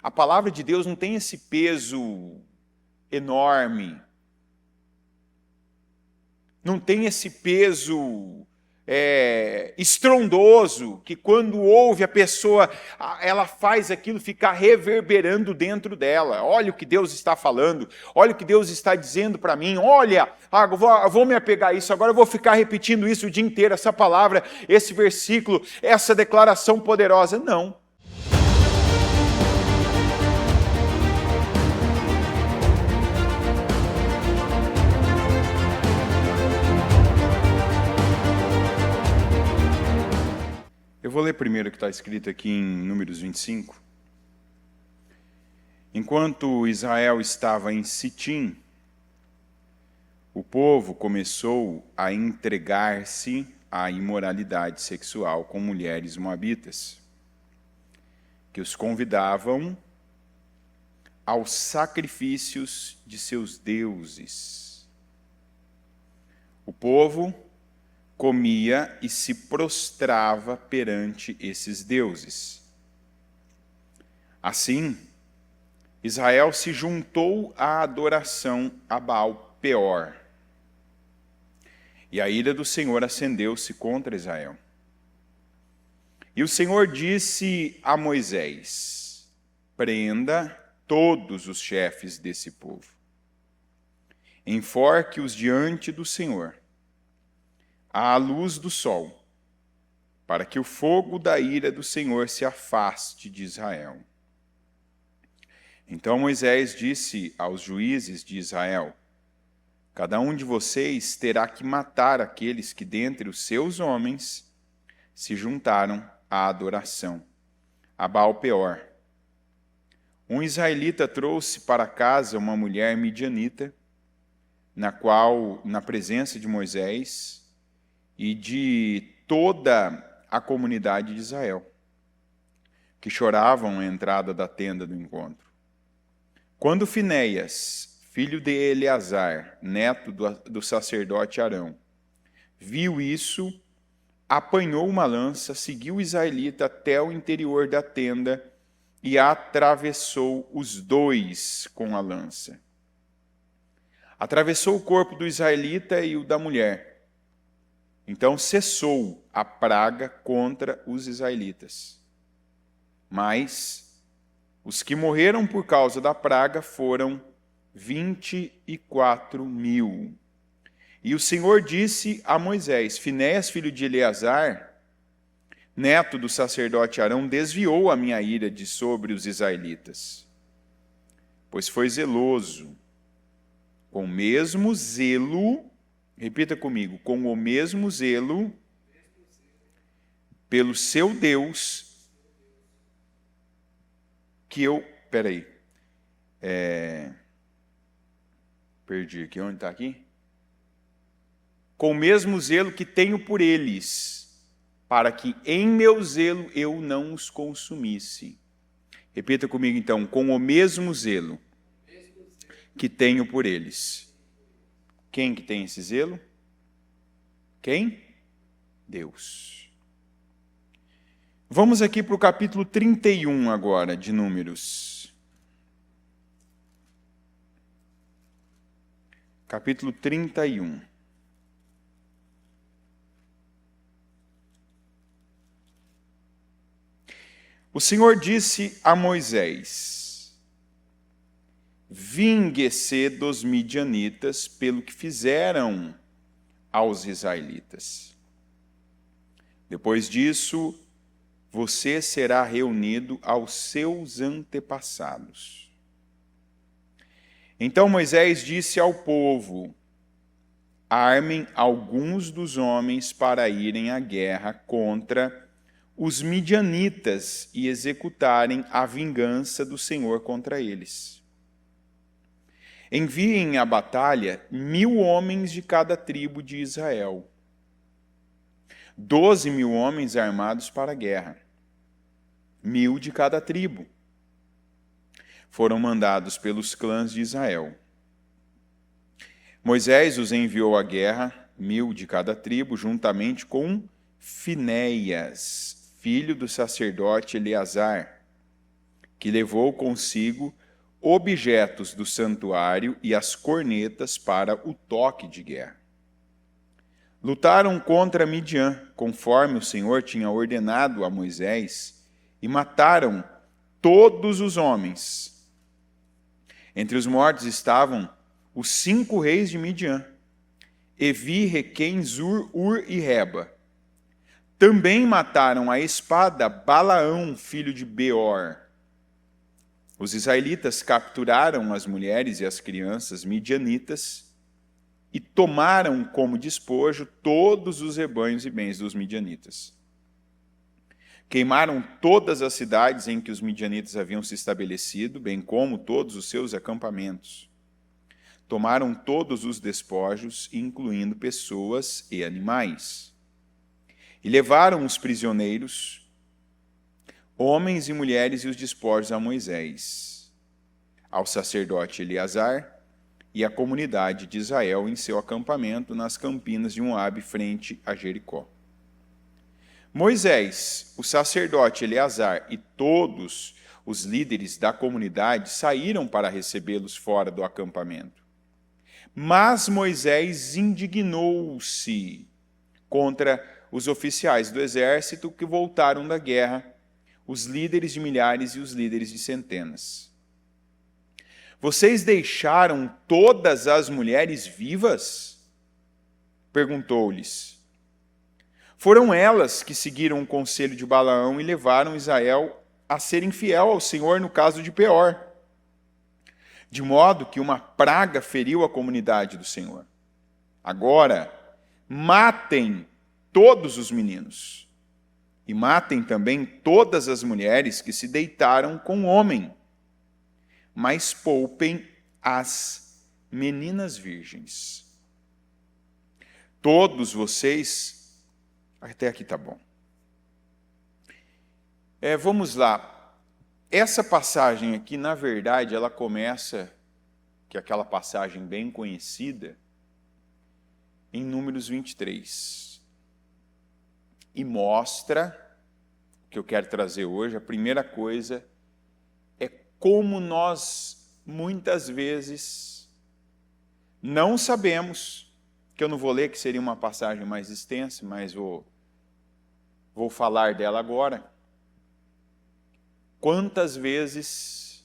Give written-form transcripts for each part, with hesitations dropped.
a palavra de Deus não tem esse peso enorme. Não tem esse peso estrondoso, que quando ouve a pessoa, ela faz aquilo ficar reverberando dentro dela. Olha o que Deus está falando, olha o que Deus está dizendo para mim, olha, eu vou me apegar a isso, agora eu vou ficar repetindo isso o dia inteiro, essa palavra, esse versículo, essa declaração poderosa. Não. Eu vou ler primeiro o que está escrito aqui em Números 25. Enquanto Israel estava em Sitim, o povo começou a entregar-se à imoralidade sexual com mulheres moabitas, que os convidavam aos sacrifícios de seus deuses. O povo comia e se prostrava perante esses deuses. Assim, Israel se juntou à adoração a Baal Peor. E a ira do Senhor acendeu-se contra Israel. E o Senhor disse a Moisés: prenda todos os chefes desse povo, enforque-os diante do Senhor, à luz do sol, para que o fogo da ira do Senhor se afaste de Israel. Então Moisés disse aos juízes de Israel: cada um de vocês terá que matar aqueles que dentre os seus homens se juntaram à adoração a Baal Peor. Um israelita trouxe para casa uma mulher midianita, na presença de Moisés e de toda a comunidade de Israel, que choravam à entrada da tenda do encontro. Quando Finéias, filho de Eleazar, neto do sacerdote Arão, viu isso, apanhou uma lança, seguiu o israelita até o interior da tenda e atravessou os dois com a lança. Atravessou o corpo do israelita e o da mulher. Então cessou a praga contra os israelitas. Mas os que morreram por causa da praga foram 24.000. E o Senhor disse a Moisés: Finéias, filho de Eleazar, neto do sacerdote Arão, desviou a minha ira de sobre os israelitas, pois foi zeloso, com o mesmo zelo, repita comigo, com o mesmo zelo, pelo seu Deus, que eu... Peraí. Perdi aqui. Onde está aqui? Com o mesmo zelo que tenho por eles, para que em meu zelo eu não os consumisse. Repita comigo então, com o mesmo zelo que tenho por eles. Quem que tem esse zelo? Quem? Deus. Vamos aqui para o capítulo 31 agora, de Números. Capítulo 31. O Senhor disse a Moisés: vingue-se dos midianitas pelo que fizeram aos israelitas. Depois disso, você será reunido aos seus antepassados. Então Moisés disse ao povo: armem alguns dos homens para irem à guerra contra os midianitas e executarem a vingança do Senhor contra eles. Enviem à batalha 1.000 homens de cada tribo de Israel, 12.000 homens armados para a guerra, 1.000 de cada tribo. Foram mandados pelos clãs de Israel. Moisés os enviou à guerra, 1.000 de cada tribo, juntamente com Finéias, filho do sacerdote Eleazar, que levou consigo objetos do santuário e as cornetas para o toque de guerra. Lutaram contra Midian, conforme o Senhor tinha ordenado a Moisés, e mataram todos os homens. Entre os mortos estavam os 5 reis de Midian, Evi, Requem, Zur, Ur e Reba. Também mataram à espada Balaão, filho de Beor. Os israelitas capturaram as mulheres e as crianças midianitas e tomaram como despojo todos os rebanhos e bens dos midianitas. Queimaram todas as cidades em que os midianitas haviam se estabelecido, bem como todos os seus acampamentos. Tomaram todos os despojos, incluindo pessoas e animais. E levaram os prisioneiros, homens e mulheres, e os despojos a Moisés, ao sacerdote Eleazar e à comunidade de Israel em seu acampamento nas campinas de Moabe, frente a Jericó. Moisés, o sacerdote Eleazar e todos os líderes da comunidade saíram para recebê-los fora do acampamento. Mas Moisés indignou-se contra os oficiais do exército que voltaram da guerra, os líderes de milhares e os líderes de centenas. Vocês deixaram todas as mulheres vivas? Perguntou-lhes. Foram elas que seguiram o conselho de Balaão e levaram Israel a ser infiel ao Senhor no caso de Peor, de modo que uma praga feriu a comunidade do Senhor. Agora, matem todos os meninos, e matem também todas as mulheres que se deitaram com o homem, mas poupem as meninas virgens. Todos vocês... Até aqui tá bom. Vamos lá. Essa passagem aqui, na verdade, ela começa, que é aquela passagem bem conhecida, em Números 23. E mostra, o que eu quero trazer hoje, a primeira coisa é como nós, muitas vezes, não sabemos, que eu não vou ler, que seria uma passagem mais extensa, mas vou falar dela agora. Quantas vezes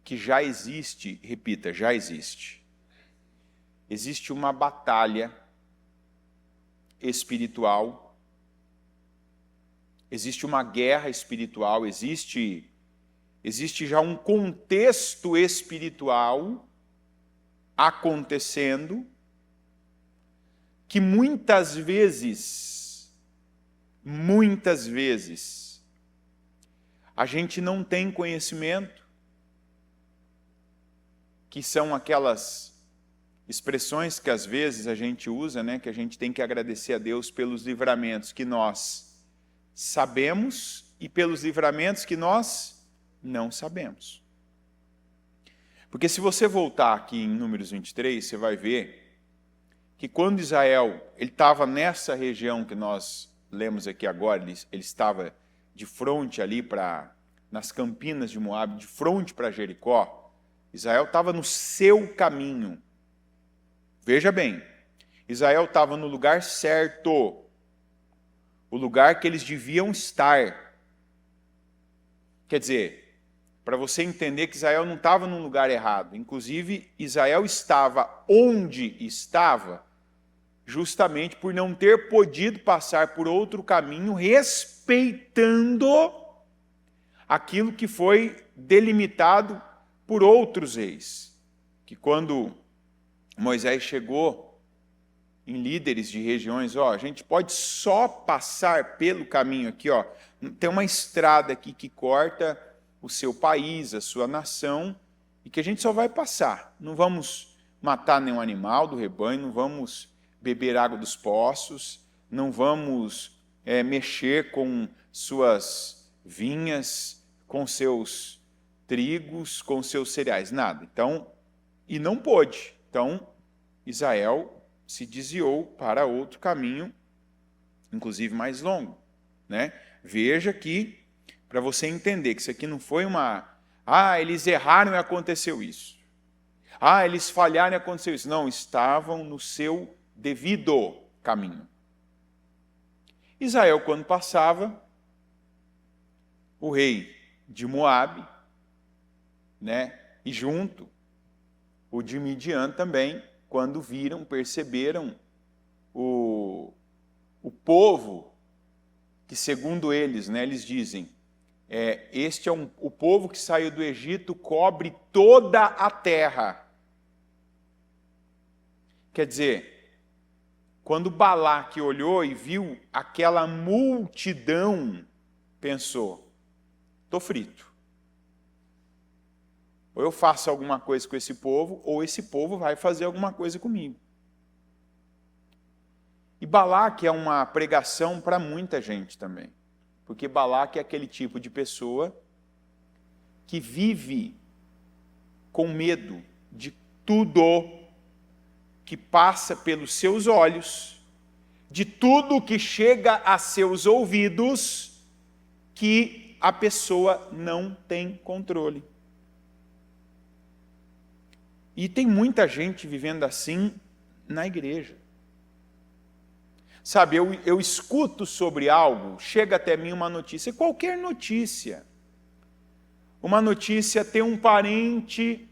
que já existe, repita, já existe uma batalha espiritual, existe uma guerra espiritual, existe já um contexto espiritual acontecendo, que muitas vezes, a gente não tem conhecimento, que são aquelas expressões que às vezes a gente usa, né, que a gente tem que agradecer a Deus pelos livramentos que nós sabemos e pelos livramentos que nós não sabemos. Porque se você voltar aqui em Números 23, você vai ver que quando Israel estava nessa região que nós lemos aqui agora, ele estava de frente ali nas campinas de Moabe, de frente para Jericó. Israel estava no seu caminho. Veja bem, Israel estava no lugar certo, o lugar que eles deviam estar. Quer dizer, para você entender que Israel não estava num lugar errado. Inclusive, Israel estava onde estava, justamente por não ter podido passar por outro caminho, respeitando aquilo que foi delimitado por outros reis. Que quando Moisés chegou em líderes de regiões, a gente pode só passar pelo caminho aqui, tem uma estrada aqui que corta o seu país, a sua nação, e que a gente só vai passar. Não vamos matar nenhum animal do rebanho, não vamos beber água dos poços, não vamos mexer com suas vinhas, com seus trigos, com seus cereais, nada. Então, e não pôde. Então, Israel se desviou para outro caminho, inclusive mais longo, né? Veja que, para você entender que isso aqui não foi eles erraram e aconteceu isso. Eles falharam e aconteceu isso. Não, estavam no seu devido caminho. Israel, quando passava, o rei de Moabe, né, e junto o de Midian também, quando perceberam o povo, que segundo eles, né, eles dizem, este é o povo que saiu do Egito, cobre toda a terra. Quer dizer, quando Balaque olhou e viu aquela multidão, pensou, estou frito. Ou eu faço alguma coisa com esse povo, ou esse povo vai fazer alguma coisa comigo. E Balaque é uma pregação para muita gente também. Porque Balaque é aquele tipo de pessoa que vive com medo de tudo que passa pelos seus olhos, de tudo que chega a seus ouvidos, que a pessoa não tem controle. E tem muita gente vivendo assim na igreja. Sabe, eu escuto sobre algo, chega até mim uma notícia, qualquer notícia. Uma notícia, tem um parente,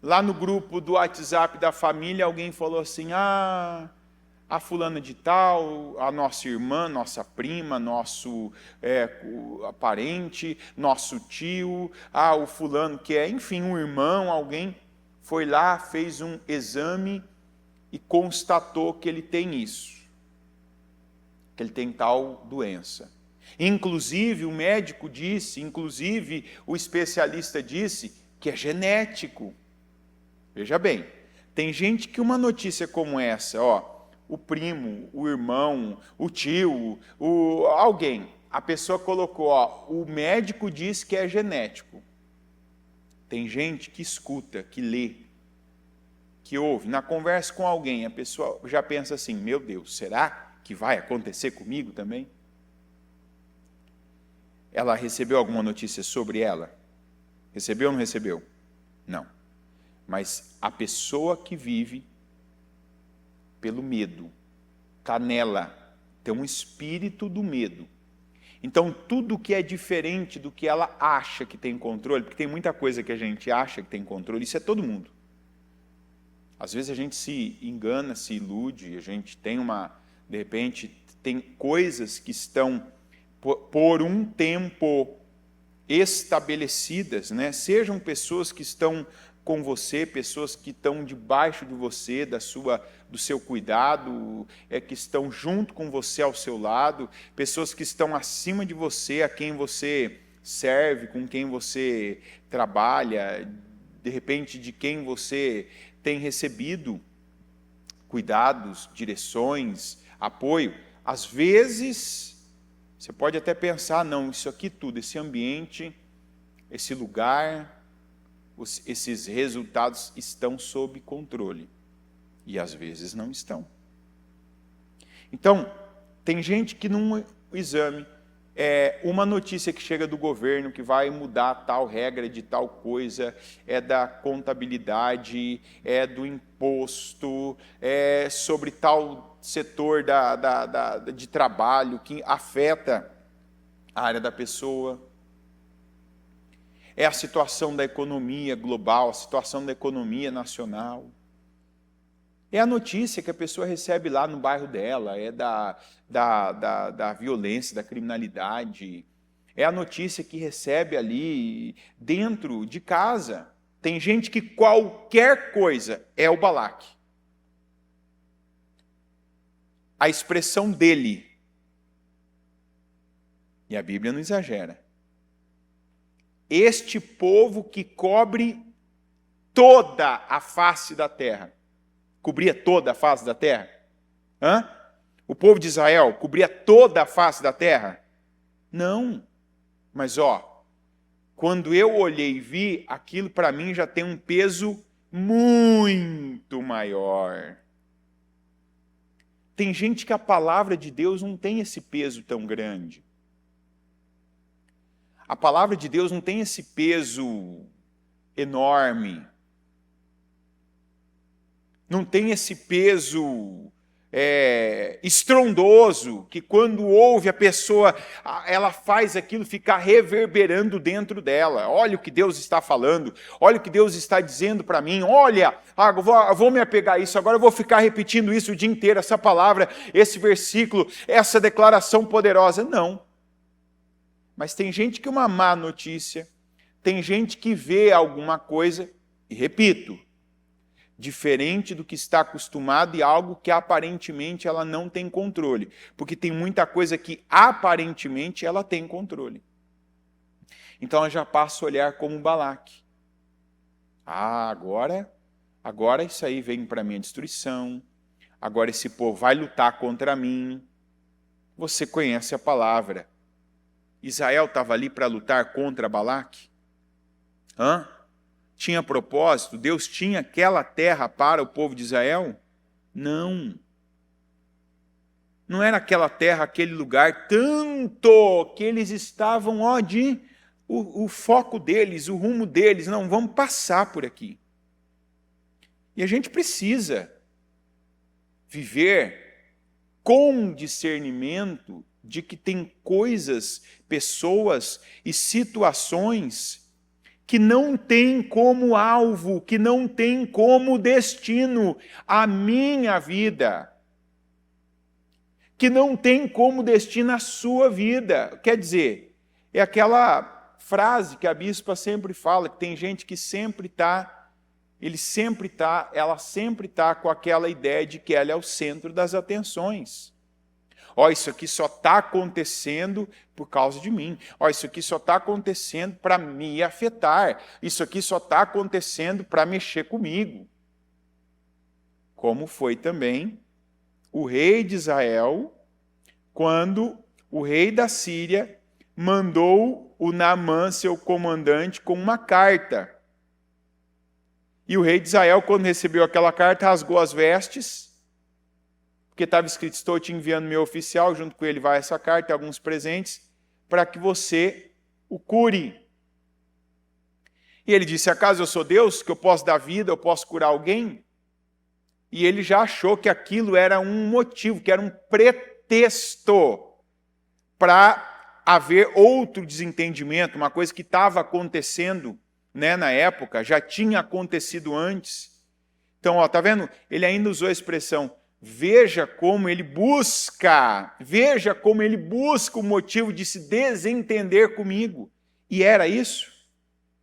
lá no grupo do WhatsApp da família, alguém falou assim, a fulana de tal, a nossa irmã, nossa prima, nosso parente, nosso tio, o fulano que enfim, um irmão, alguém foi lá, fez um exame e constatou que ele tem isso, que ele tem tal doença. Inclusive, o médico disse, inclusive, o especialista disse que é genético. Veja bem, tem gente que uma notícia como essa, o primo, o irmão, o tio, alguém, a pessoa colocou, o médico diz que é genético. Tem gente que escuta, que lê, que ouve, na conversa com alguém, a pessoa já pensa assim, meu Deus, será que vai acontecer comigo também? Ela recebeu alguma notícia sobre ela? Recebeu ou não recebeu? Não. Mas a pessoa que vive pelo medo, está nela, tem um espírito do medo. Então, tudo que é diferente do que ela acha que tem controle, porque tem muita coisa que a gente acha que tem controle, isso é todo mundo. Às vezes a gente se engana, se ilude, a gente tem de repente, tem coisas que estão por um tempo estabelecidas, né? Sejam pessoas que estão com você, pessoas que estão debaixo de você, do seu cuidado, que estão junto com você ao seu lado, pessoas que estão acima de você, a quem você serve, com quem você trabalha, de repente de quem você tem recebido cuidados, direções, apoio. Às vezes, você pode até pensar, não, isso aqui tudo, esse ambiente, esse lugar, esses resultados estão sob controle. E às vezes não estão. Então, tem gente que num exame, uma notícia que chega do governo que vai mudar tal regra de tal coisa, da contabilidade, do imposto, sobre tal setor de trabalho que afeta a área da pessoa. É a situação da economia global, a situação da economia nacional. É a notícia que a pessoa recebe lá no bairro dela, da violência, da criminalidade. É a notícia que recebe ali dentro de casa. Tem gente que qualquer coisa é o Balaque. A expressão dele. E a Bíblia não exagera. Este povo que cobre toda a face da terra. Cobria toda a face da terra? O povo de Israel cobria toda a face da terra? Não. Mas, quando eu olhei e vi, aquilo para mim já tem um peso muito maior. Tem gente que a palavra de Deus não tem esse peso tão grande. A palavra de Deus não tem esse peso enorme. Não tem esse peso estrondoso, que quando ouve a pessoa, ela faz aquilo ficar reverberando dentro dela. Olha o que Deus está falando, olha o que Deus está dizendo para mim, olha, eu vou me apegar a isso, agora eu vou ficar repetindo isso o dia inteiro, essa palavra, esse versículo, essa declaração poderosa. Não. Mas tem gente que uma má notícia, tem gente que vê alguma coisa, e repito, diferente do que está acostumado e algo que aparentemente ela não tem controle. Porque tem muita coisa que aparentemente ela tem controle. Então ela já passa a olhar como Balaque. Agora isso aí vem para minha destruição. Agora esse povo vai lutar contra mim. Você conhece a palavra. Israel estava ali para lutar contra Balaque? Tinha propósito? Deus tinha aquela terra para o povo de Israel? Não. Não era aquela terra, aquele lugar, tanto que eles estavam, o foco deles, o rumo deles, não, vamos passar por aqui. E a gente precisa viver com discernimento de que tem coisas, pessoas e situações que não tem como alvo, que não tem como destino a minha vida, que não tem como destino a sua vida. Quer dizer, é aquela frase que a bispa sempre fala, que tem gente que ela sempre está com aquela ideia de que ela é o centro das atenções. Isso aqui só está acontecendo por causa de mim. Isso aqui só está acontecendo para me afetar. Isso aqui só está acontecendo para mexer comigo. Como foi também o rei de Israel, quando o rei da Síria mandou o Naamã, seu comandante, com uma carta. E o rei de Israel, quando recebeu aquela carta, rasgou as vestes, porque estava escrito, estou te enviando meu oficial, junto com ele vai essa carta e alguns presentes, para que você o cure. E ele disse, acaso eu sou Deus, que eu posso dar vida, eu posso curar alguém? E ele já achou que aquilo era um motivo, que era um pretexto para haver outro desentendimento, uma coisa que estava acontecendo, na época, já tinha acontecido antes. Então, está vendo? Ele ainda usou a expressão, veja como ele busca o motivo de se desentender comigo. E era isso?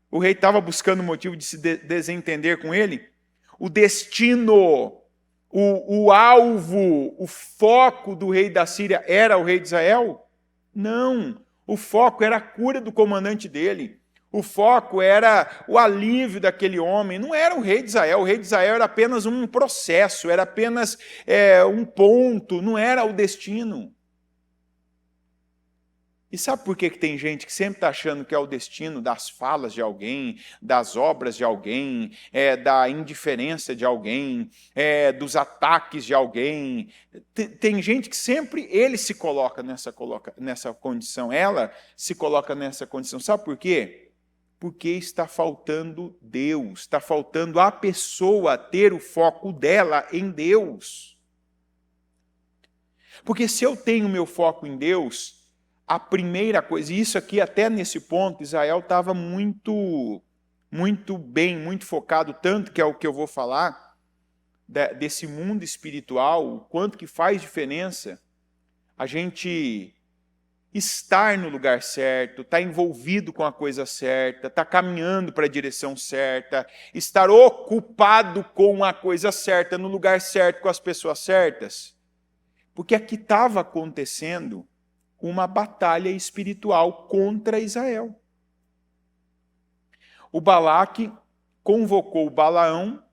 O rei estava buscando o motivo de se desentender com ele? O destino, o alvo, o foco do rei da Síria era o rei de Israel? Não. O foco era a cura do comandante dele. O foco era o alívio daquele homem, não era o rei de Israel. O rei de Israel era apenas um processo, era apenas um ponto, não era o destino. E sabe por que tem gente que sempre está achando que é o destino das falas de alguém, das obras de alguém, da indiferença de alguém, dos ataques de alguém? Tem gente que sempre ele se coloca nessa condição, ela se coloca nessa condição. Sabe por quê? Porque está faltando Deus, está faltando a pessoa ter o foco dela em Deus. Porque se eu tenho meu foco em Deus, a primeira coisa, e isso aqui até nesse ponto, Israel estava muito bem, muito focado, tanto que é o que eu vou falar, desse mundo espiritual, o quanto que faz diferença a gente estar no lugar certo, estar envolvido com a coisa certa, estar caminhando para a direção certa, estar ocupado com a coisa certa, no lugar certo, com as pessoas certas. Porque aqui estava acontecendo uma batalha espiritual contra Israel. O Balaque convocou o Balaão,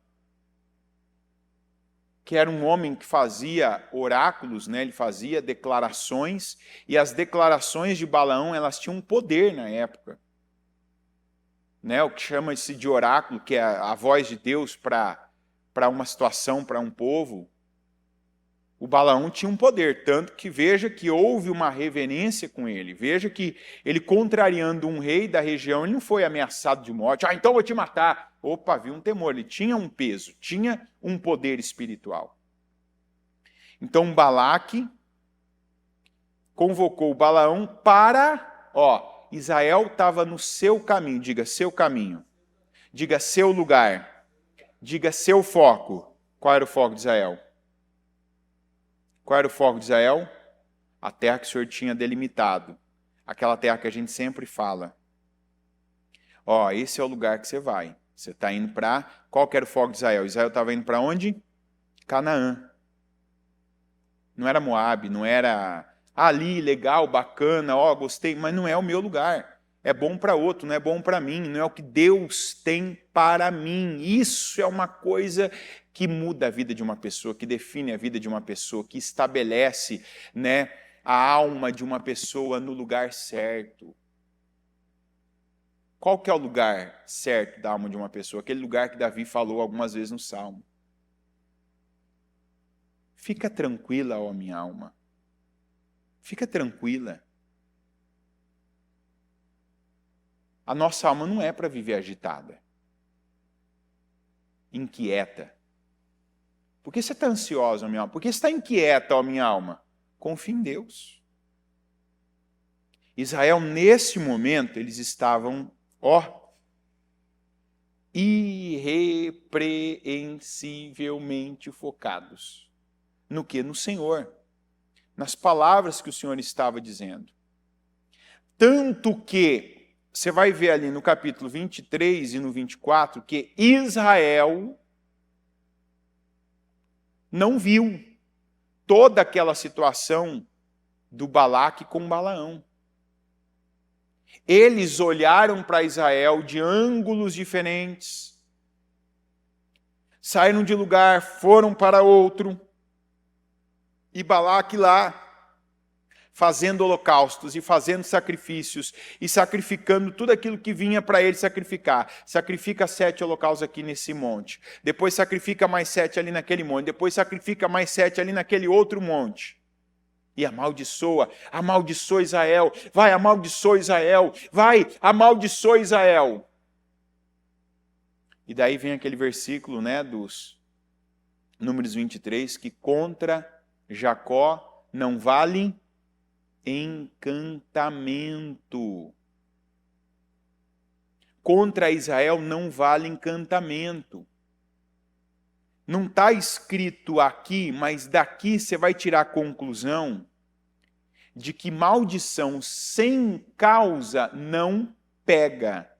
que era um homem que fazia oráculos, ele fazia declarações, e as declarações de Balaão, elas tinham um poder na época. O que chama-se de oráculo, que é a voz de Deus para uma situação, para um povo. O Balaão tinha um poder, tanto que veja que houve uma reverência com ele. Veja que ele, contrariando um rei da região, ele não foi ameaçado de morte. Então eu vou te matar. Opa, havia um temor. Ele tinha um peso, tinha um poder espiritual. Então Balaque convocou o Balaão para... Israel estava no seu caminho. Diga, seu caminho. Diga, seu lugar. Diga, seu foco. Qual era o foco de Israel? Qual era o foco de Israel? A terra que o Senhor tinha delimitado. Aquela terra que a gente sempre fala. Esse é o lugar que você vai. Você está indo para... Qual que era o foco de Israel? Israel estava indo para onde? Canaã. Não era Moabe, não era... ali, legal, bacana, gostei, mas não é o meu lugar. É bom para outro, não é bom para mim, não é o que Deus tem para mim. Isso é uma coisa que muda a vida de uma pessoa, que define a vida de uma pessoa, que estabelece, né, a alma de uma pessoa no lugar certo. Qual que é o lugar certo da alma de uma pessoa? Aquele lugar que Davi falou algumas vezes no Salmo. Fica tranquila, ó minha alma. Fica tranquila. A nossa alma não é para viver agitada, inquieta. Por que você está ansiosa, ó minha alma? Por que você está inquieta, ó minha alma? Confie em Deus. Israel, nesse momento, eles estavam, irrepreensivelmente focados. No quê? No Senhor. Nas palavras que o Senhor estava dizendo. Tanto que, você vai ver ali no capítulo 23 e no 24, que Israel não viu toda aquela situação do Balaque com Balaão. Eles olharam para Israel de ângulos diferentes, saíram de lugar, foram para outro, e Balaque lá, fazendo holocaustos e fazendo sacrifícios e sacrificando tudo aquilo que vinha para ele sacrificar. Sacrifica 7 holocaustos aqui nesse monte. Depois sacrifica mais 7 ali naquele monte. Depois sacrifica mais 7 ali naquele outro monte. E amaldiçoa Israel. Vai, amaldiçoa Israel. Vai, amaldiçoa Israel. E daí vem aquele versículo, né, dos Números 23, que contra Jacó não vale encantamento. Contra Israel não vale encantamento. Não está escrito aqui, mas daqui você vai tirar a conclusão de que maldição sem causa não pega,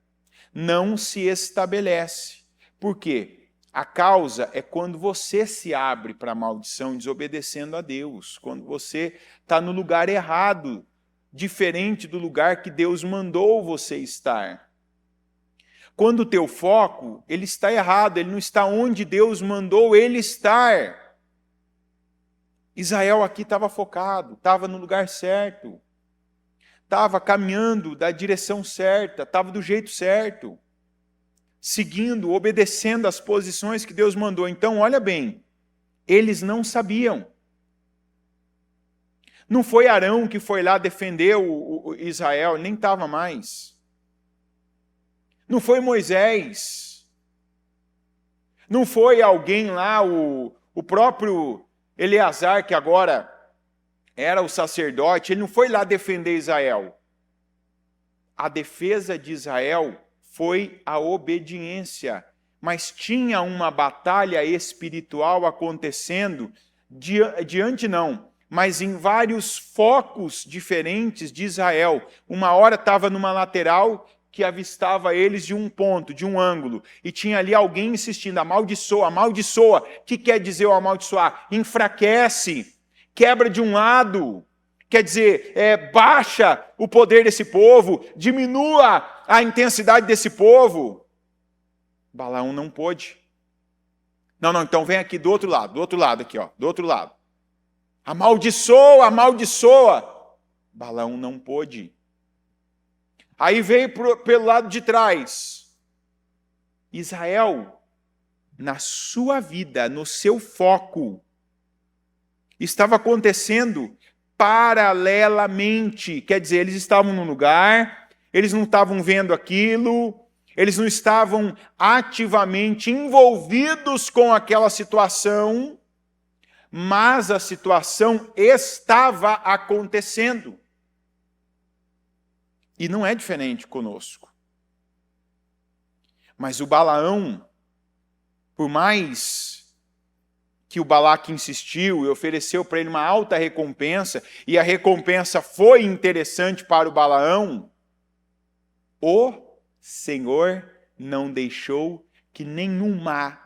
não se estabelece. Por quê? A causa é quando você se abre para a maldição desobedecendo a Deus, quando você está no lugar errado, diferente do lugar que Deus mandou você estar. Quando o teu foco, ele está errado, ele não está onde Deus mandou ele estar. Israel aqui estava focado, estava no lugar certo, estava caminhando da direção certa, estava do jeito certo, seguindo, obedecendo as posições que Deus mandou. Então, olha bem, eles não sabiam. Não foi Arão que foi lá defender o Israel, nem estava mais. Não foi Moisés. Não foi alguém lá, o próprio Eleazar, que agora era o sacerdote, ele não foi lá defender Israel. A defesa de Israel foi a obediência, mas tinha uma batalha espiritual acontecendo, mas em vários focos diferentes de Israel. Uma hora estava numa lateral que avistava eles de um ponto, de um ângulo, e tinha ali alguém insistindo, amaldiçoa, amaldiçoa. O que quer dizer o amaldiçoar? Enfraquece, quebra de um lado. Quer dizer, baixa o poder desse povo, diminua a intensidade desse povo. Balaão não pôde. Não, então vem aqui do outro lado aqui, do outro lado. Amaldiçoa, amaldiçoa. Balaão não pôde. Aí veio pelo lado de trás. Israel, na sua vida, no seu foco, Estava acontecendo paralelamente. Quer dizer, eles estavam num lugar, eles não estavam vendo aquilo, eles não estavam ativamente envolvidos com aquela situação, mas a situação estava acontecendo. E não é diferente conosco. Mas o Balaão, por mais que o Balaque insistiu e ofereceu para ele uma alta recompensa, e a recompensa foi interessante para o Balaão, o Senhor não deixou que nenhuma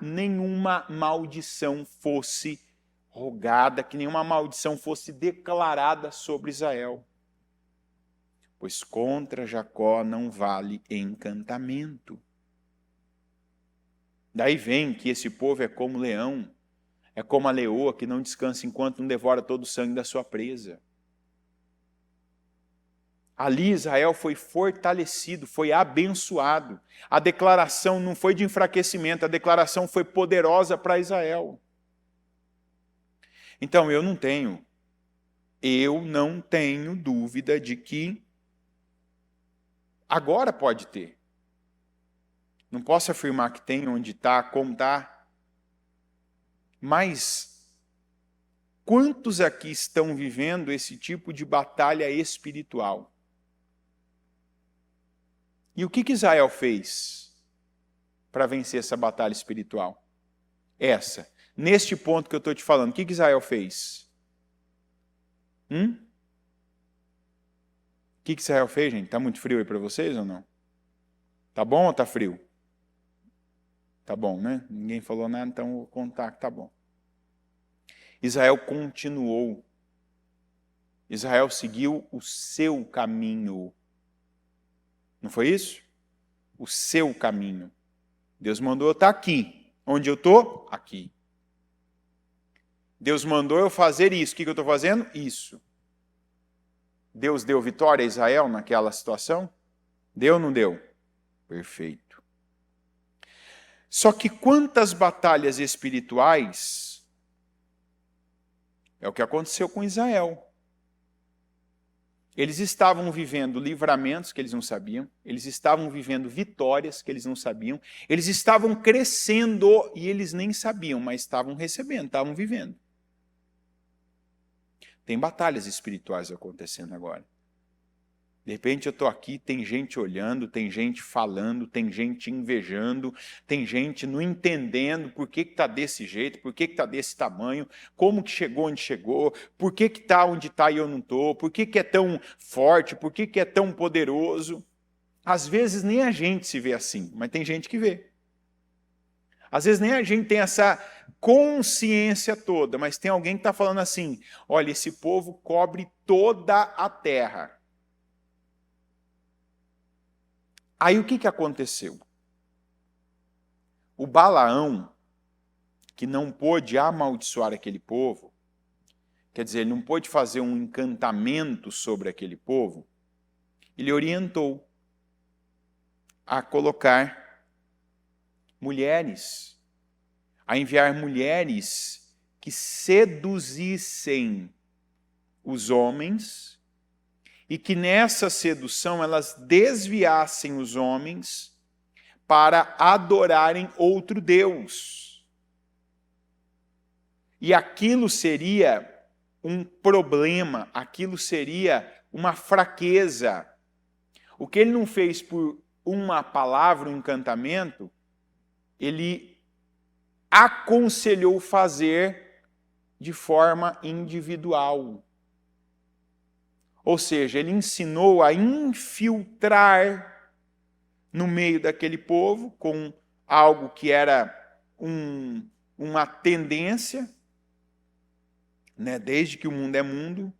maldição fosse rogada, que nenhuma maldição fosse declarada sobre Israel. Pois contra Jacó não vale encantamento. Daí vem que esse povo é como leão, é como a leoa que não descansa enquanto não devora todo o sangue da sua presa. Ali Israel foi fortalecido, foi abençoado. A declaração não foi de enfraquecimento, a declaração foi poderosa para Israel. Então eu não tenho dúvida de que agora pode ter. Não posso afirmar que tem, onde está, como está. Mas quantos aqui estão vivendo esse tipo de batalha espiritual? E o que Israel fez para vencer essa batalha espiritual? Neste ponto que eu estou te falando, o que Israel fez? O que Israel fez, gente? Está muito frio aí para vocês ou não? Tá bom ou tá frio? Tá bom, né? Ninguém falou nada, então vou contar que tá bom. Israel continuou. Israel seguiu o seu caminho. Não foi isso? O seu caminho. Deus mandou eu estar aqui. Onde eu estou? Aqui. Deus mandou eu fazer isso. O que eu estou fazendo? Isso. Deus deu vitória a Israel naquela situação? Deu ou não deu? Perfeito. Só que quantas batalhas espirituais é o que aconteceu com Israel. Eles estavam vivendo livramentos que eles não sabiam, eles estavam vivendo vitórias que eles não sabiam, eles estavam crescendo e eles nem sabiam, mas estavam recebendo, estavam vivendo. Tem batalhas espirituais acontecendo agora. De repente eu estou aqui, tem gente olhando, tem gente falando, tem gente invejando, tem gente não entendendo por que está desse jeito, por que está desse tamanho, como que chegou onde chegou, por que está onde está e eu não estou, por que é tão forte, por que é tão poderoso. Às vezes nem a gente se vê assim, mas tem gente que vê. Às vezes nem a gente tem essa consciência toda, mas tem alguém que está falando assim, olha, esse povo cobre toda a terra. Aí o que aconteceu? O Balaão, que não pôde amaldiçoar aquele povo, quer dizer, ele não pôde fazer um encantamento sobre aquele povo, ele orientou a colocar mulheres, a enviar mulheres que seduzissem os homens e que nessa sedução elas desviassem os homens para adorarem outro Deus. E aquilo seria um problema, aquilo seria uma fraqueza. O que ele não fez por uma palavra, um encantamento, ele aconselhou fazer de forma individual. Ou seja, ele ensinou a infiltrar no meio daquele povo com algo que era uma tendência, né? Desde que o mundo é mundo,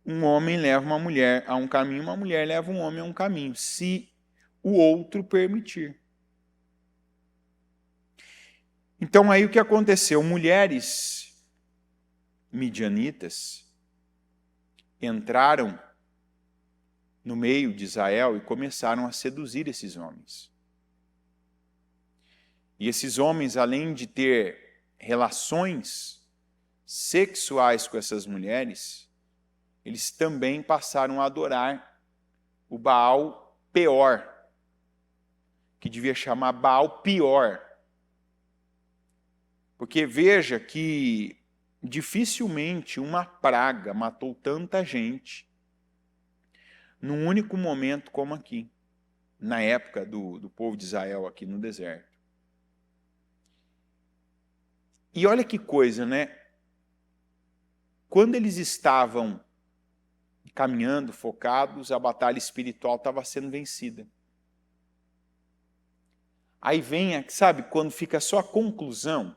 um homem leva uma mulher a um caminho, uma mulher leva um homem a um caminho, se o outro permitir. Então aí o que aconteceu? Mulheres midianitas entraram no meio de Israel e começaram a seduzir esses homens. E esses homens, além de ter relações sexuais com essas mulheres, eles também passaram a adorar o Baal Peor, que devia chamar Baal Pior. Porque veja que dificilmente uma praga matou tanta gente num único momento como aqui, na época do povo de Israel aqui no deserto. E olha que coisa, né? Quando eles estavam caminhando, focados, a batalha espiritual estava sendo vencida. Aí vem, sabe, quando fica só a conclusão,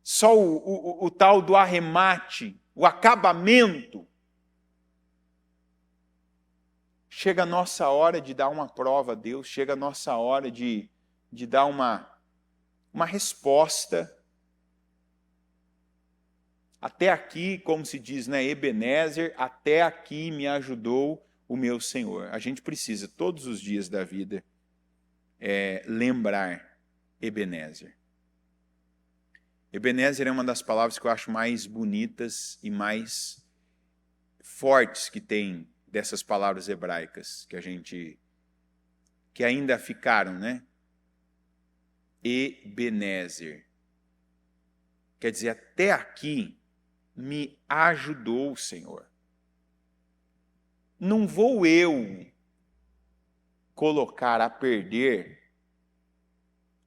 só o tal do arremate, o acabamento. Chega a nossa hora de dar uma prova a Deus, chega a nossa hora de dar uma resposta. Até aqui, como se diz, né, Ebenezer, até aqui me ajudou o meu Senhor. A gente precisa, todos os dias da vida, lembrar Ebenezer. Ebenezer é uma das palavras que eu acho mais bonitas e mais fortes que tem dessas palavras hebraicas que ainda ficaram, né? Ebenezer. Quer dizer, até aqui me ajudou o Senhor. Não vou eu colocar a perder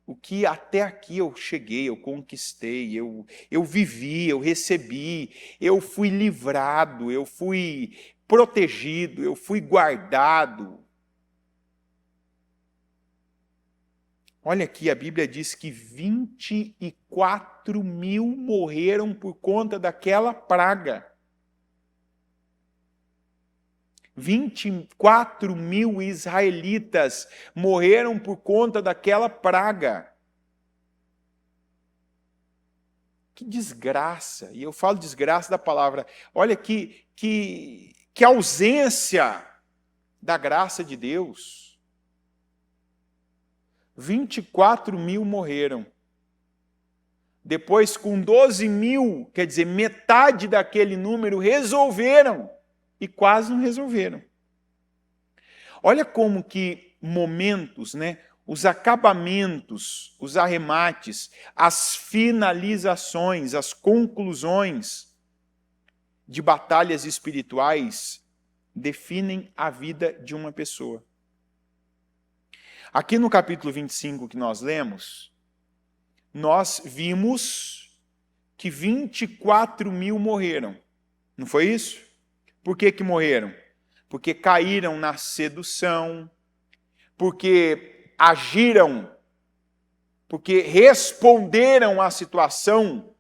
o que até aqui eu cheguei, eu conquistei, eu vivi, eu recebi, eu fui livrado, eu fui protegido, eu fui guardado. Olha aqui, a Bíblia diz que 24 mil morreram por conta daquela praga. 24 mil israelitas morreram por conta daquela praga. Que desgraça! E eu falo desgraça da palavra. Olha que ausência da graça de Deus. 24 mil morreram. Depois, com 12 mil, quer dizer, metade daquele número, resolveram. E quase não resolveram. Olha como que momentos, né? Os acabamentos, os arremates, as finalizações, as conclusões de batalhas espirituais definem a vida de uma pessoa. Aqui no capítulo 25 que nós lemos, nós vimos que 24 mil morreram. Não foi isso? Por que morreram? Porque caíram na sedução, porque agiram, porque responderam à situação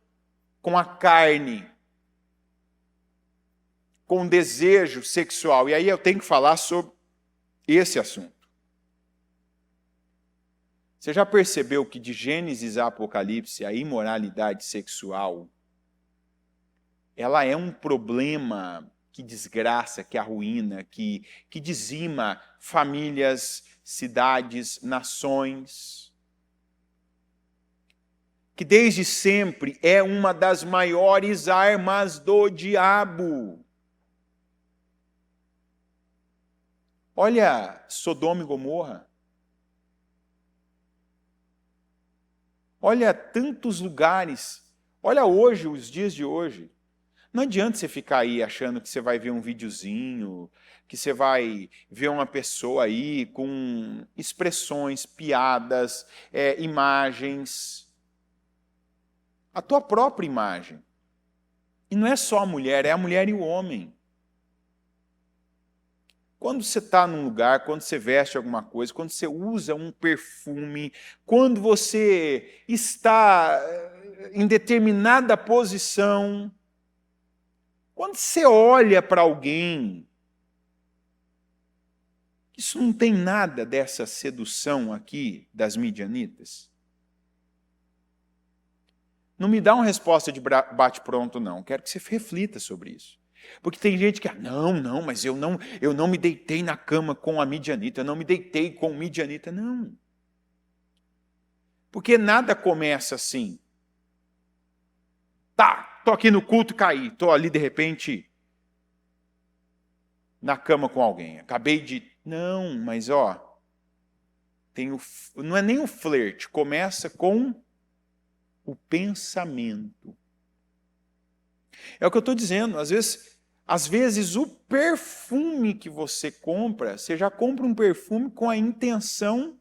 com a carne, com desejo sexual. E aí eu tenho que falar sobre esse assunto. Você já percebeu que de Gênesis a Apocalipse, a imoralidade sexual, ela é um problema que desgraça, que arruína, que dizima famílias, cidades, nações. Que desde sempre é uma das maiores armas do diabo. Olha Sodoma e Gomorra. Olha tantos lugares. Olha hoje, os dias de hoje. Não adianta você ficar aí achando que você vai ver um videozinho, que você vai ver uma pessoa aí com expressões, piadas, imagens. A tua própria imagem. E não é só a mulher, é a mulher e o homem. Quando você está num lugar, quando você veste alguma coisa, quando você usa um perfume, quando você está em determinada posição, quando você olha para alguém, isso não tem nada dessa sedução aqui das midianitas? Não me dá uma resposta de bate-pronto, não. Quero que você reflita sobre isso. Porque tem gente que, não, mas eu não me deitei na cama com a midianita, eu não me deitei com o midianita. Não. Porque nada começa assim. Tá, tô aqui no culto e caí. Tô ali, de repente, na cama com alguém. Acabei de... Não, mas ó, não é nem o flerte, começa com o pensamento. É o que eu estou dizendo, às vezes o perfume que você compra, você já compra um perfume com a intenção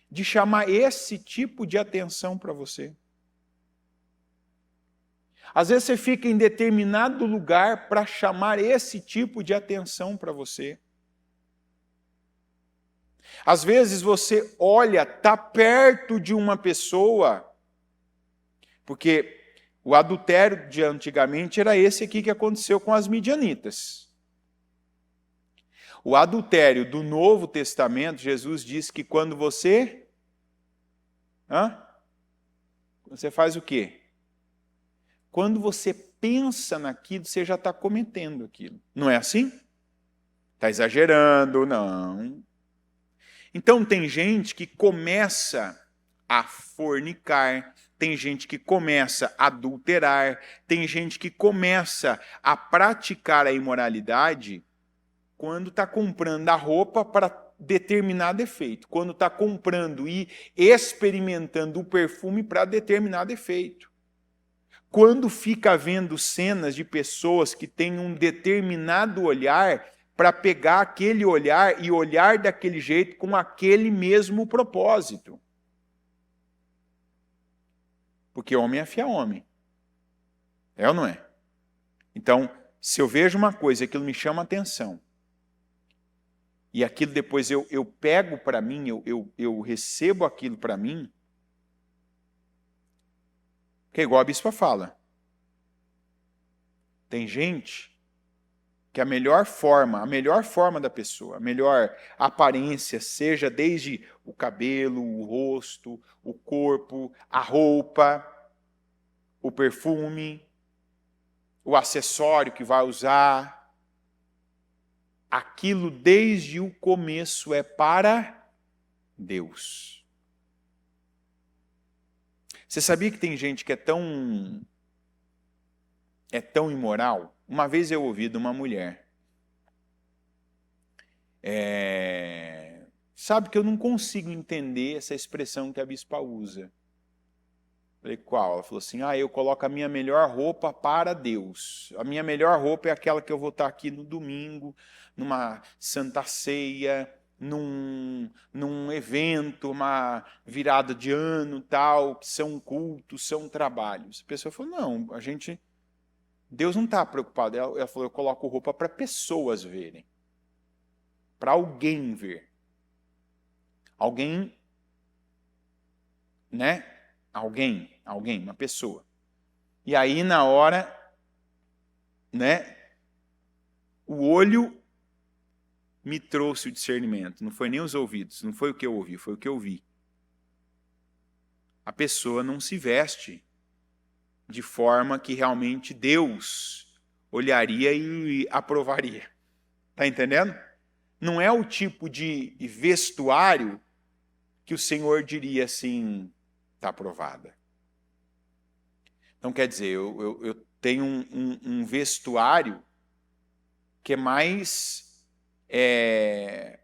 de chamar esse tipo de atenção para você. Às vezes você fica em determinado lugar para chamar esse tipo de atenção para você. Às vezes você olha, está perto de uma pessoa, porque o adultério de antigamente era esse aqui que aconteceu com as midianitas. O adultério do Novo Testamento, Jesus diz que quando você... Você faz o quê? Quando você pensa naquilo, você já está cometendo aquilo. Não é assim? Está exagerando? Não. Então tem gente que começa a fornicar, tem gente que começa a adulterar, tem gente que começa a praticar a imoralidade quando está comprando a roupa para determinado efeito, quando está comprando e experimentando o perfume para determinado efeito. Quando fica vendo cenas de pessoas que têm um determinado olhar para pegar aquele olhar e olhar daquele jeito com aquele mesmo propósito. Porque homem afia homem. É ou não é? Então, se eu vejo uma coisa, aquilo me chama atenção, e aquilo depois eu pego para mim, eu recebo aquilo para mim, que é igual a bispa fala. Tem gente que a melhor forma da pessoa, a melhor aparência, seja desde o cabelo, o rosto, o corpo, a roupa, o perfume, o acessório que vai usar, aquilo desde o começo é para Deus. Você sabia que tem gente que é tão imoral? Uma vez eu ouvi de uma mulher, sabe que eu não consigo entender essa expressão que a bispa usa. Falei, qual? Ela falou assim, eu coloco a minha melhor roupa para Deus. A minha melhor roupa é aquela que eu vou estar aqui no domingo, numa santa ceia, num evento, uma virada de ano, tal, que são cultos, são trabalhos. A pessoa falou, não, Deus não está preocupado. Ela falou, eu coloco roupa para pessoas verem. Para alguém ver. Alguém, né? Alguém, uma pessoa. E aí, na hora, né? O olho me trouxe o discernimento. Não foi nem os ouvidos, não foi o que eu ouvi, foi o que eu vi. A pessoa não se veste de forma que realmente Deus olharia e aprovaria. Está entendendo? Não é o tipo de vestuário que o Senhor diria assim, está aprovada. Então, quer dizer, eu tenho um vestuário que é mais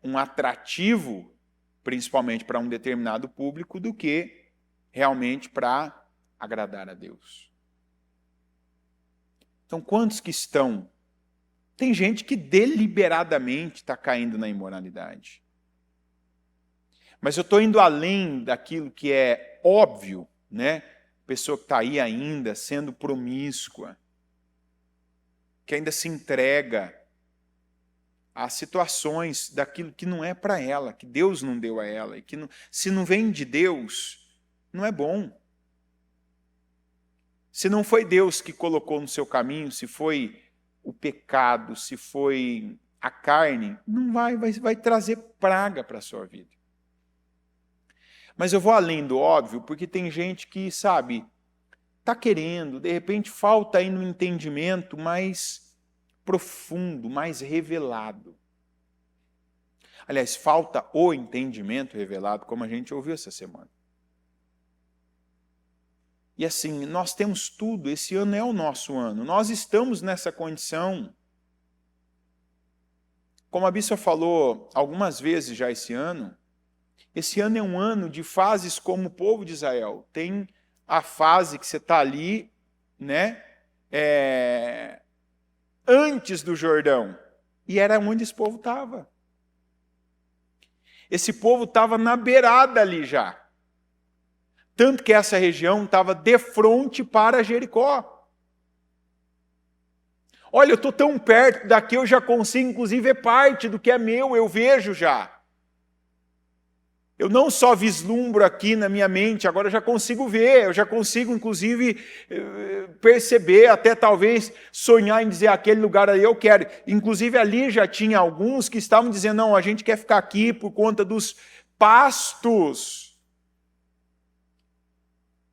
um atrativo, principalmente para um determinado público, do que realmente para agradar a Deus. Então, quantos que estão? Tem gente que deliberadamente está caindo na imoralidade. Mas eu estou indo além daquilo que é óbvio, né? Pessoa que está aí ainda sendo promíscua, que ainda se entrega a situações daquilo que não é para ela, que Deus não deu a ela, e que se não vem de Deus, não é bom. Se não foi Deus que colocou no seu caminho, se foi o pecado, se foi a carne, não vai trazer praga para a sua vida. Mas eu vou além do óbvio, porque tem gente que, sabe, está querendo, de repente falta aí no entendimento mais profundo, mais revelado. Aliás, falta o entendimento revelado, como a gente ouviu essa semana. E assim, nós temos tudo, esse ano é o nosso ano. Nós estamos nessa condição. Como a Bíblia falou algumas vezes já esse ano é um ano de fases como o povo de Israel. Tem a fase que você está ali, né? Antes do Jordão. E era onde esse povo estava. Esse povo estava na beirada ali já. Tanto que essa região estava de frente para Jericó. Olha, eu estou tão perto daqui, eu já consigo, inclusive, ver parte do que é meu, eu vejo já. Eu não só vislumbro aqui na minha mente, agora eu já consigo ver, eu já consigo, inclusive, perceber, até talvez sonhar em dizer, aquele lugar aí eu quero. Inclusive, ali já tinha alguns que estavam dizendo, não, a gente quer ficar aqui por conta dos pastos.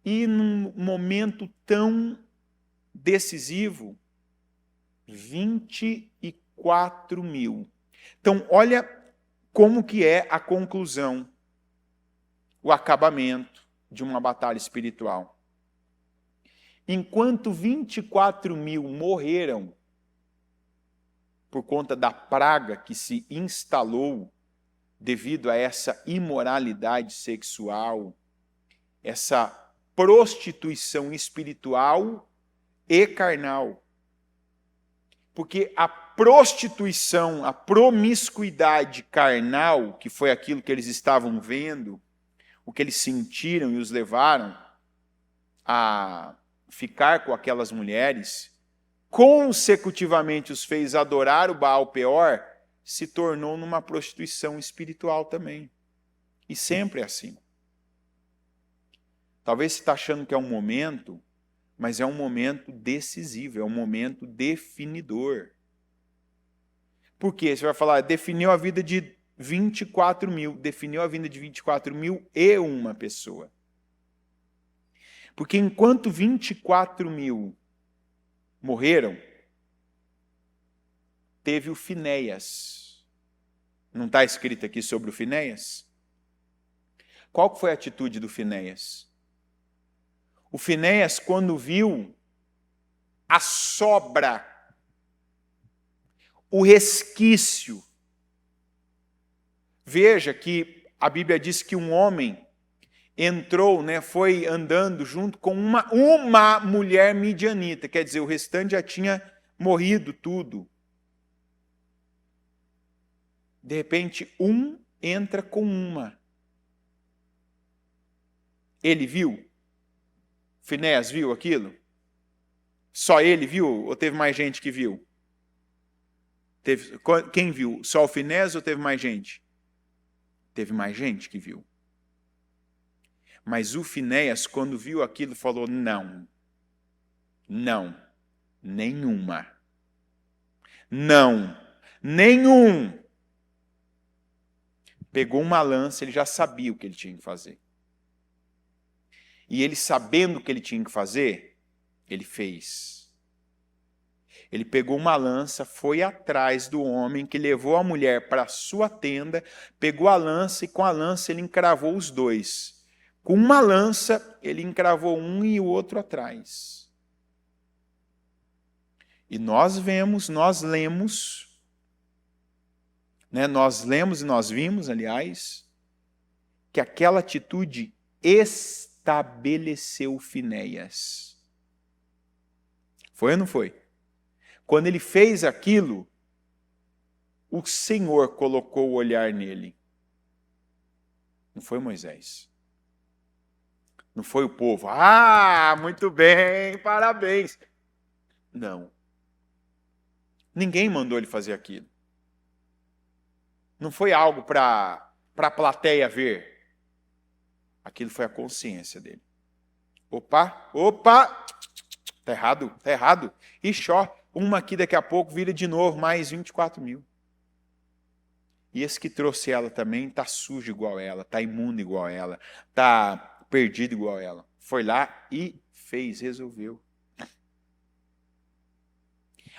E num momento tão decisivo, 24 mil. Então, olha como que é a conclusão, o acabamento de uma batalha espiritual. Enquanto 24 mil morreram por conta da praga que se instalou devido a essa imoralidade sexual, essa prostituição espiritual e carnal. Porque a prostituição, a promiscuidade carnal, que foi aquilo que eles estavam vendo, o que eles sentiram e os levaram a ficar com aquelas mulheres, consecutivamente os fez adorar o Baal Peor, se tornou numa prostituição espiritual também. E sempre é assim. Talvez você está achando que é um momento, mas é um momento decisivo, é um momento definidor. Por quê? Você vai falar, definiu a vida de 24 mil, definiu a vida de 24 mil e uma pessoa. Porque enquanto 24 mil morreram, teve o Finéias. Não está escrito aqui sobre o Finéias? Qual foi a atitude do Finéias? O Finéias, quando viu a sobra, o resquício. Veja que a Bíblia diz que um homem entrou, né, foi andando junto com uma mulher midianita, quer dizer, o restante já tinha morrido tudo. De repente, um entra com uma. Ele viu? Finéias viu aquilo? Só ele viu ou teve mais gente que viu? Quem viu? Só o Finéias ou teve mais gente? Teve mais gente que viu. Mas o Finéias, quando viu aquilo, falou, não, nenhuma. Não, nenhum. Pegou uma lança, ele já sabia o que ele tinha que fazer. E ele, sabendo o que ele tinha que fazer, ele fez. Ele pegou uma lança, foi atrás do homem que levou a mulher para a sua tenda, pegou a lança e com a lança ele encravou os dois. Com uma lança, ele encravou um e o outro atrás. E nós lemos, né, e nós vimos, aliás, que aquela atitude estabeleceu Finéias. Foi ou não foi? Quando ele fez aquilo, o Senhor colocou o olhar nele. Não foi Moisés. Não foi o povo. Ah, muito bem, parabéns. Não. Ninguém mandou ele fazer aquilo. Não foi algo para a plateia ver. Aquilo foi a consciência dele. Opa, tá errado. Ixi, ó, uma aqui daqui a pouco vira de novo, mais 24 mil. E esse que trouxe ela também está sujo igual ela, está imundo igual ela, está perdido igual ela. Foi lá e fez, resolveu.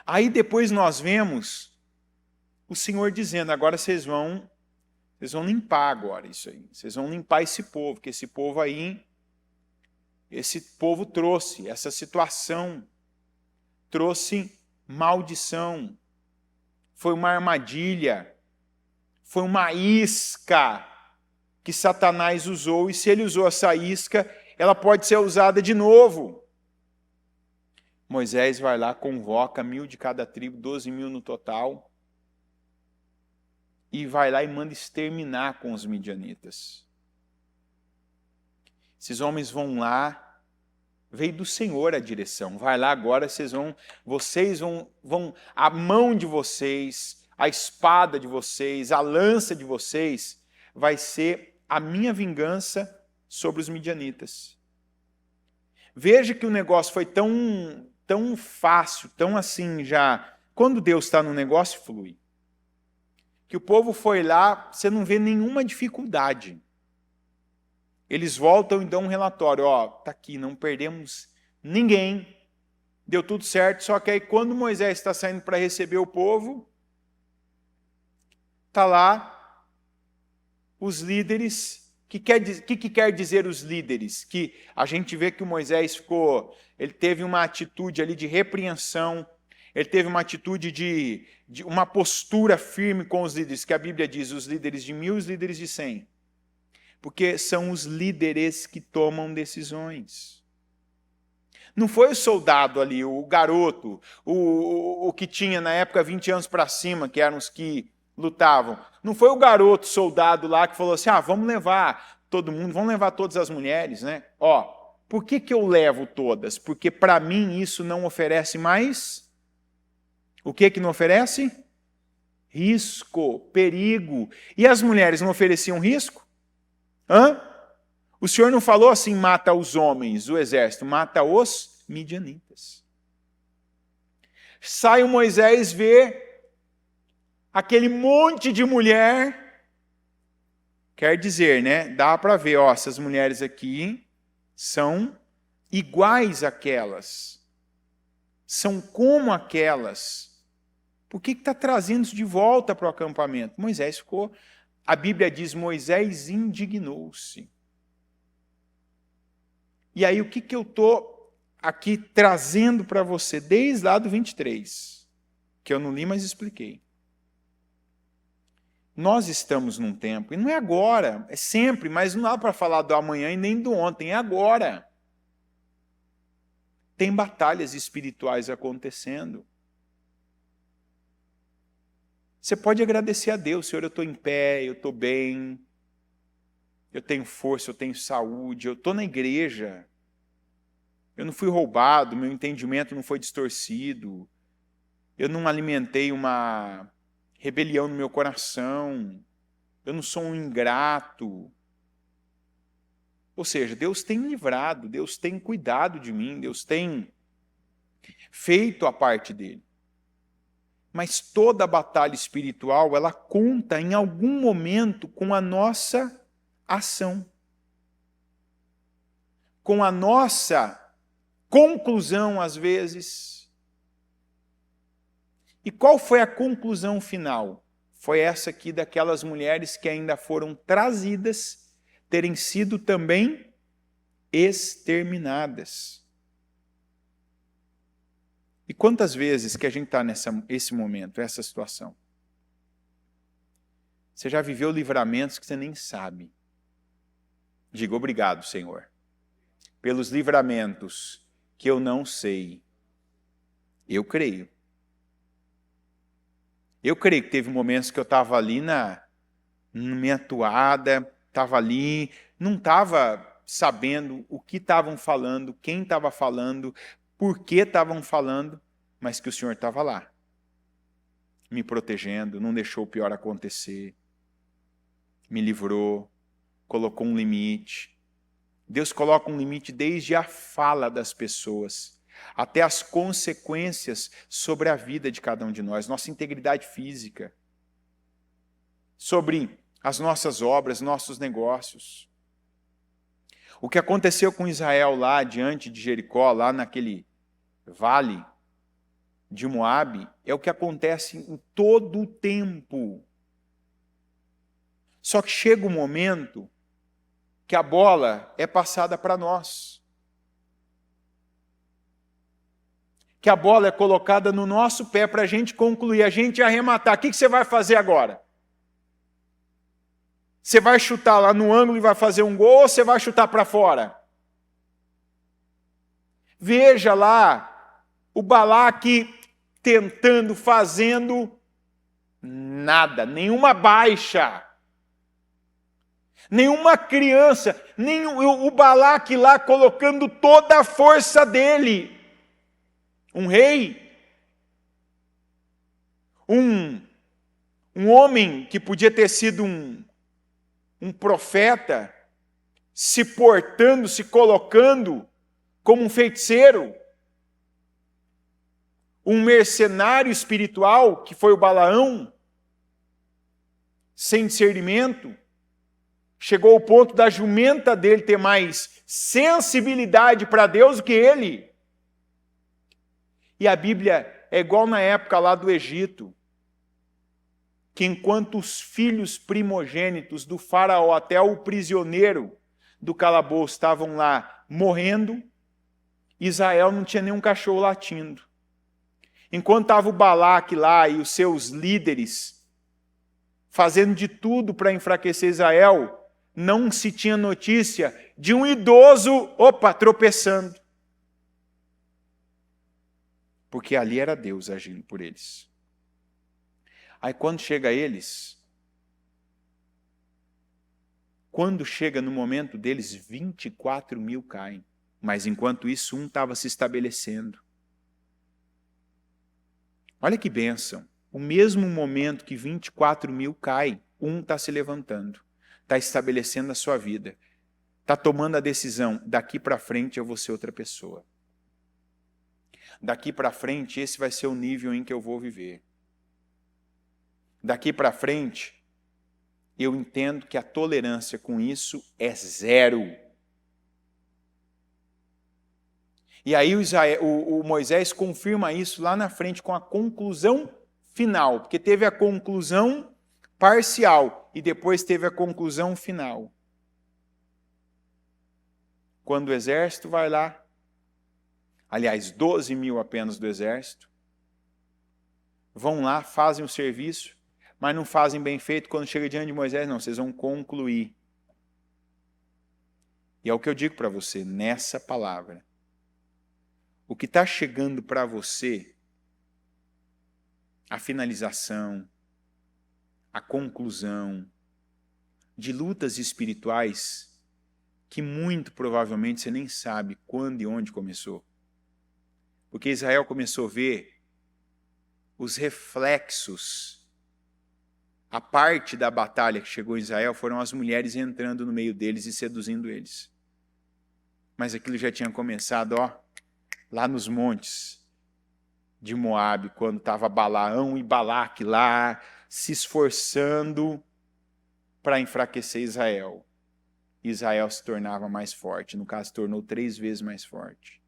Aí depois nós vemos o Senhor dizendo, agora vocês vão limpar agora isso aí. Vocês vão limpar esse povo, que esse povo aí esse povo trouxe, essa situação trouxe maldição, foi uma armadilha, foi uma isca que Satanás usou, e se ele usou essa isca, ela pode ser usada de novo. Moisés vai lá, convoca 1.000 de cada tribo, 12.000 no total, e vai lá e manda exterminar com os midianitas. Esses homens vão lá, veio do Senhor a direção, vai lá agora, vocês vão, a mão de vocês, a espada de vocês, a lança de vocês, vai ser a minha vingança sobre os midianitas. Veja que o negócio foi tão fácil, tão assim já. Quando Deus está no negócio, flui. Que o povo foi lá, você não vê nenhuma dificuldade. Eles voltam e dão um relatório. Está aqui, não perdemos ninguém. Deu tudo certo, só que aí quando Moisés está saindo para receber o povo, está lá os líderes. O que quer dizer os líderes? Que a gente vê que o Moisés ele teve uma atitude ali de repreensão, ele teve uma atitude de uma postura firme com os líderes, que a Bíblia diz, os líderes de 1.000 e os líderes de 100. Porque são os líderes que tomam decisões. Não foi o soldado ali, o garoto, o que tinha na época 20 anos para cima, que eram os que lutavam. Não foi o garoto soldado lá que falou assim, vamos levar todo mundo, vamos levar todas as mulheres, né? Por que eu levo todas? Porque para mim isso não oferece mais... O que não oferece? Risco, perigo. E as mulheres não ofereciam risco? O Senhor não falou assim, mata os homens, o exército, mata os midianitas. Sai o Moisés, vê aquele monte de mulher, quer dizer, né? Dá para ver, essas mulheres aqui são iguais àquelas, são como aquelas. Por que está trazendo isso de volta para o acampamento? Moisés ficou, a Bíblia diz, Moisés indignou-se. E aí o que eu estou aqui trazendo para você, desde lá do 23, que eu não li, mas expliquei. Nós estamos num tempo, e não é agora, é sempre, mas não dá para falar do amanhã e nem do ontem, é agora. Tem batalhas espirituais acontecendo. Você pode agradecer a Deus, Senhor, eu estou em pé, eu estou bem, eu tenho força, eu tenho saúde, eu estou na igreja, eu não fui roubado, meu entendimento não foi distorcido, eu não alimentei uma rebelião no meu coração, eu não sou um ingrato. Ou seja, Deus tem me livrado, Deus tem cuidado de mim, Deus tem feito a parte dele. Mas toda a batalha espiritual, ela conta em algum momento com a nossa ação. Com a nossa conclusão, às vezes. E qual foi a conclusão final? Foi essa aqui daquelas mulheres que ainda foram trazidas, terem sido também exterminadas. E quantas vezes que a gente está nesse momento, essa situação? Você já viveu livramentos que você nem sabe. Diga obrigado, Senhor, pelos livramentos que eu não sei. Eu creio. Eu creio que teve momentos que eu estava ali na minha toada, estava ali, não estava sabendo o que estavam falando, quem estava falando, por que estavam falando, mas que o Senhor estava lá, me protegendo, não deixou o pior acontecer, me livrou, colocou um limite. Deus coloca um limite desde a fala das pessoas, até as consequências sobre a vida de cada um de nós, nossa integridade física, sobre as nossas obras, nossos negócios. O que aconteceu com Israel lá diante de Jericó, lá naquele vale de Moabe, é o que acontece em todo o tempo. Só que chega um momento que a bola é passada para nós. que a bola é colocada no nosso pé para a gente concluir, a gente arrematar. O que você vai fazer agora? Você vai chutar lá no ângulo e vai fazer um gol ou você vai chutar para fora? Veja lá o Balaque tentando, fazendo nada, nenhuma baixa, nenhuma criança, o Balaque lá colocando toda a força dele. Um rei, um homem que podia ter sido um profeta, se portando, se colocando como um feiticeiro, um mercenário espiritual, que foi o Balaão, sem discernimento, chegou ao ponto da jumenta dele ter mais sensibilidade para Deus do que ele. E a Bíblia é igual na época lá do Egito, que enquanto os filhos primogênitos do faraó, até o prisioneiro do calabouço, estavam lá morrendo, Israel não tinha nenhum cachorro latindo. Enquanto estava o Balaque lá e os seus líderes fazendo de tudo para enfraquecer Israel, não se tinha notícia de um idoso, tropeçando. Porque ali era Deus agindo por eles. Aí quando chega no momento deles, 24 mil caem. Mas enquanto isso, um estava se estabelecendo. Olha que bênção. O mesmo momento que 24 mil caem, um está se levantando. Está estabelecendo a sua vida. Está tomando a decisão, daqui para frente eu vou ser outra pessoa. Daqui para frente, esse vai ser o nível em que eu vou viver. Daqui para frente, eu entendo que a tolerância com isso é zero. E aí o Moisés confirma isso lá na frente com a conclusão final, porque teve a conclusão parcial e depois teve a conclusão final. Quando o exército vai lá, aliás, 12 mil apenas do exército, vão lá, fazem o serviço, mas não fazem bem feito. Quando chega diante de Moisés, não, vocês vão concluir. E é o que eu digo para você, nessa palavra. O que está chegando para você, a finalização, a conclusão de lutas espirituais que muito provavelmente você nem sabe quando e onde começou. Porque Israel começou a ver os reflexos. A parte da batalha que chegou em Israel foram as mulheres entrando no meio deles e seduzindo eles. Mas aquilo já tinha começado, lá nos montes de Moabe, quando estava Balaão e Balaque lá, se esforçando para enfraquecer Israel. Israel se tornava mais forte, no caso, se tornou 3 vezes mais forte.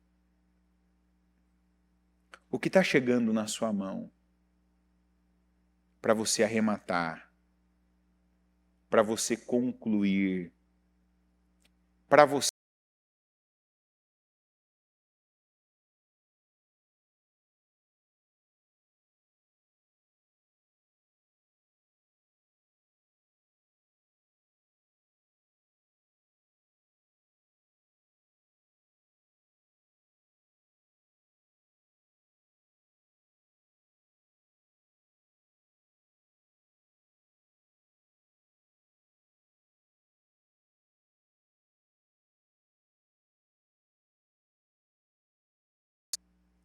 O que está chegando na sua mão para você arrematar, para você concluir, para você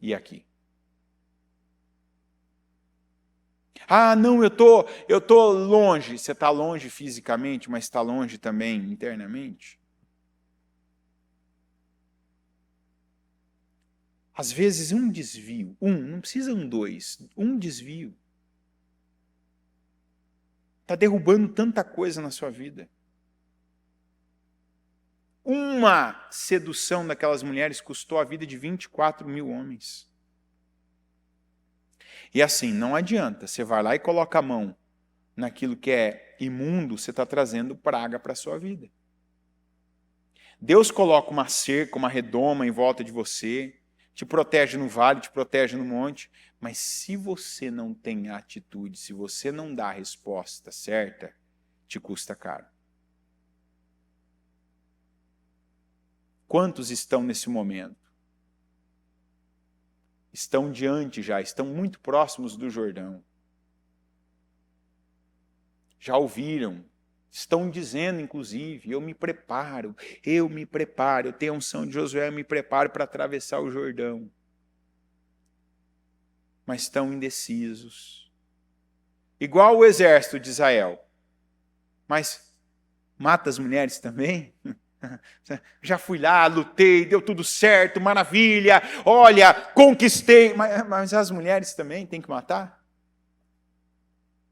ir aqui. Não, eu tô longe. Você está longe fisicamente, mas está longe também internamente? Às vezes um desvio, não precisa 2, um desvio. Está derrubando tanta coisa na sua vida. Uma sedução daquelas mulheres custou a vida de 24 mil homens. E assim, não adianta, você vai lá e coloca a mão naquilo que é imundo, você está trazendo praga para a sua vida. Deus coloca uma cerca, uma redoma em volta de você, te protege no vale, te protege no monte, mas se você não tem atitude, se você não dá a resposta certa, te custa caro. Quantos estão nesse momento? Estão diante já, estão muito próximos do Jordão. Já ouviram, estão dizendo, inclusive, eu me preparo, eu tenho a unção de Josué, eu me preparo para atravessar o Jordão. Mas estão indecisos. Igual o exército de Israel. Mas mata as mulheres também? Já fui lá, lutei, deu tudo certo, maravilha, olha, conquistei. Mas as mulheres também tem que matar?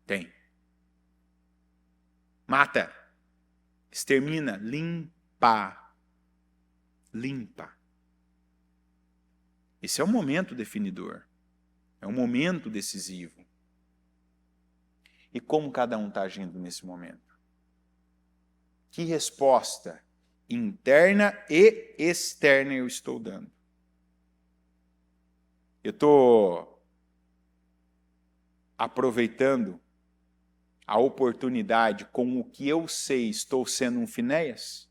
Tem. Mata. Extermina. Limpa. Limpa. Esse é o momento definidor. É um momento decisivo. E como cada um está agindo nesse momento? Que resposta interna e externa eu estou dando? Eu estou aproveitando a oportunidade com o que eu sei, estou sendo um Finéias?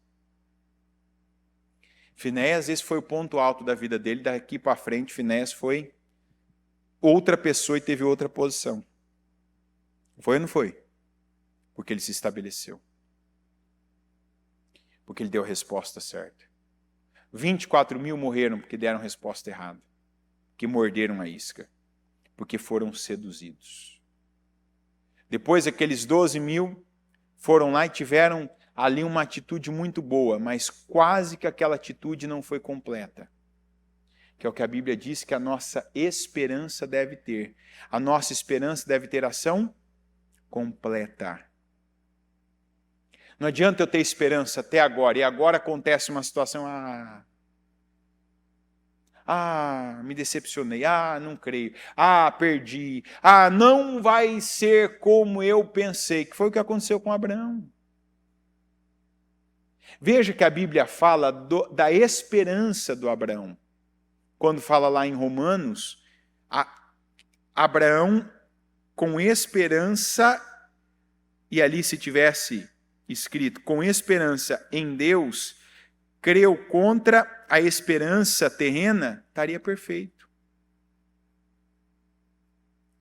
Finéias, esse foi o ponto alto da vida dele, daqui para frente Finéias foi outra pessoa e teve outra posição. Foi ou não foi? Porque ele se estabeleceu. Porque ele deu a resposta certa. 24 mil morreram porque deram a resposta errada. Que morderam a isca. Porque foram seduzidos. Depois aqueles 12 mil foram lá e tiveram ali uma atitude muito boa, mas quase que aquela atitude não foi completa. Que é o que a Bíblia diz que a nossa esperança deve ter. A nossa esperança deve ter ação completa. Não adianta eu ter esperança até agora, e agora acontece uma situação, me decepcionei, não creio, perdi, não vai ser como eu pensei, que foi o que aconteceu com Abraão. Veja que a Bíblia fala da esperança do Abraão. Quando fala lá em Romanos, Abraão com esperança, e ali se tivesse escrito com esperança em Deus, creu contra a esperança terrena, estaria perfeito.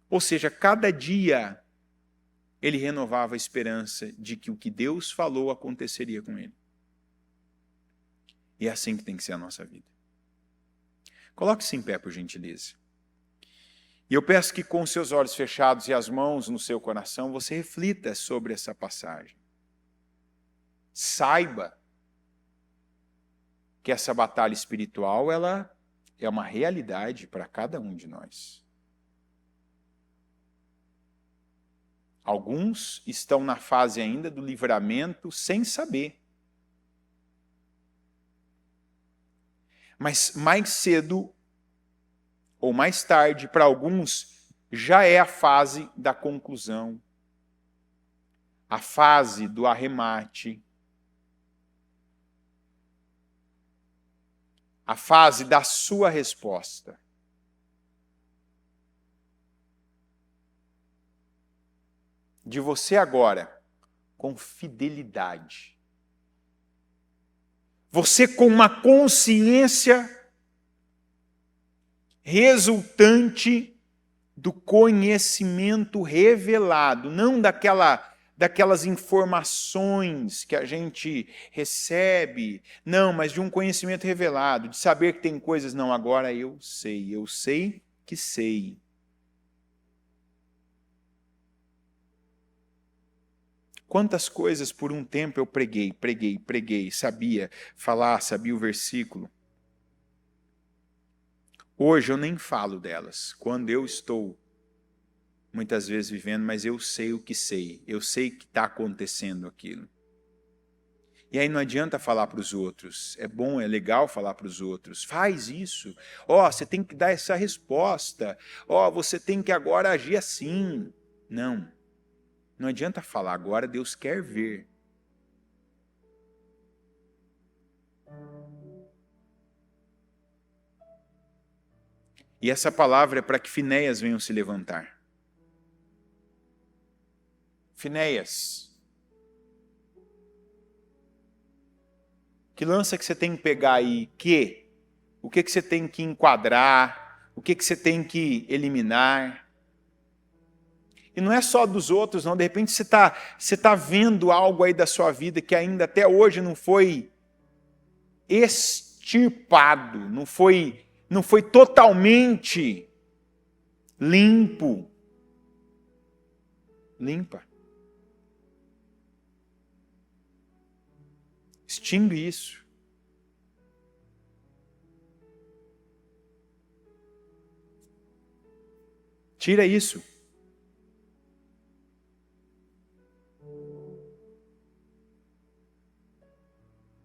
Ou seja, cada dia ele renovava a esperança de que o que Deus falou aconteceria com ele. E é assim que tem que ser a nossa vida. Coloque-se em pé, por gentileza. E eu peço que com seus olhos fechados e as mãos no seu coração, você reflita sobre essa passagem. Saiba que essa batalha espiritual, ela é uma realidade para cada um de nós. Alguns estão na fase ainda do livramento sem saber. Mas mais cedo ou mais tarde, para alguns, já é a fase da conclusão, a fase do arremate, a fase da sua resposta. De você agora, com fidelidade. Você com uma consciência resultante do conhecimento revelado, não daquelas informações que a gente recebe, não, mas de um conhecimento revelado, de saber que tem coisas, não, agora eu sei que sei. Quantas coisas por um tempo eu preguei, sabia falar, sabia o versículo. Hoje eu nem falo delas, quando eu estou muitas vezes vivendo, mas eu sei o que sei, eu sei que está acontecendo aquilo. E aí não adianta falar para os outros, é bom, é legal falar para os outros, faz isso, você tem que dar essa resposta, você tem que agora agir assim. Não adianta falar, agora Deus quer ver. E essa palavra é para que Finéias venham se levantar. Finéias. Que lança que você tem que pegar aí? O que você tem que enquadrar? O que você tem que eliminar? E não é só dos outros, não. De repente você tá vendo algo aí da sua vida que ainda até hoje não foi extirpado, não foi totalmente limpo. Limpa. Extingue isso. Tira isso.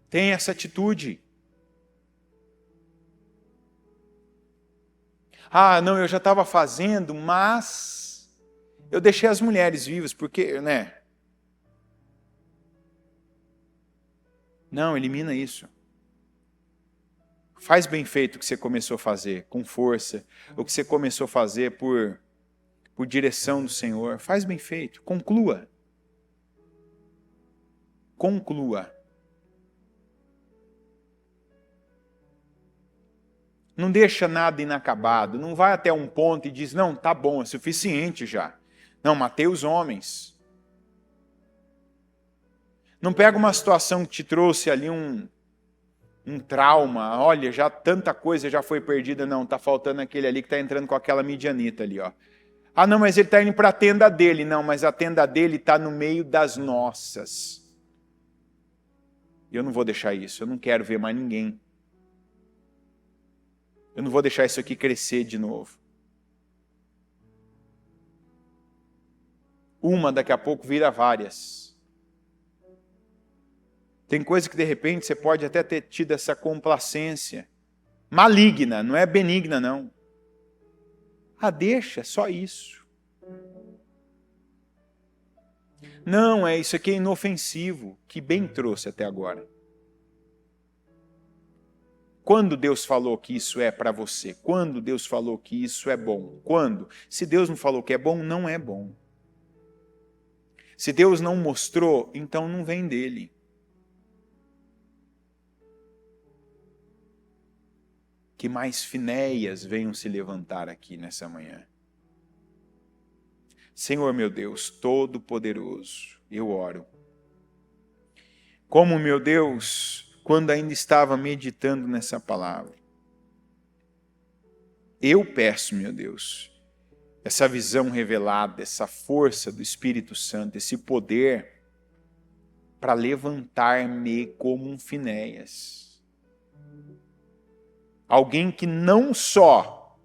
Tem essa atitude. Ah, não, eu já estava fazendo, mas eu deixei as mulheres vivas, porque, né? Não, elimina isso. Faz bem feito o que você começou a fazer, com força. O que você começou a fazer por direção do Senhor. Faz bem feito. Conclua. Conclua. Não deixa nada inacabado. Não vai até um ponto e diz, não, tá bom, é suficiente já. Não, matei os homens. Não pega uma situação que te trouxe ali um trauma. Olha, já tanta coisa já foi perdida. Não, tá faltando aquele ali que tá entrando com aquela midianita ali, ó. Ah, não, mas ele tá indo para a tenda dele. Não, mas a tenda dele tá no meio das nossas. Eu não vou deixar isso. Eu não quero ver mais ninguém. Eu não vou deixar isso aqui crescer de novo. Uma daqui a pouco vira várias. Tem coisa que de repente você pode até ter tido essa complacência. Maligna, não é benigna não. Ah, deixa, só isso. Não, isso aqui é inofensivo. Que bem trouxe até agora. Quando Deus falou que isso é para você? Quando Deus falou que isso é bom? Quando? Se Deus não falou que é bom, não é bom. Se Deus não mostrou, então não vem dele. Que mais Finéias venham se levantar aqui nessa manhã. Senhor meu Deus, Todo-Poderoso, eu oro. Como, meu Deus, quando ainda estava meditando nessa palavra, eu peço, meu Deus, essa visão revelada, essa força do Espírito Santo, esse poder para levantar-me como um Finéias. Alguém que não só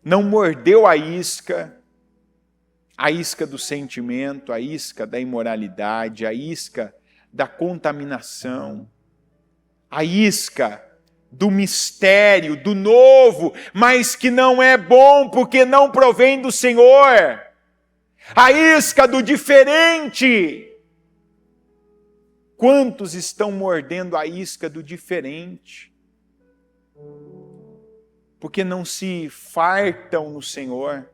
não mordeu a isca do sentimento, a isca da imoralidade, a isca da contaminação, a isca do mistério, do novo, mas que não é bom porque não provém do Senhor. A isca do diferente. Quantos estão mordendo a isca do diferente? Porque não se fartam no Senhor.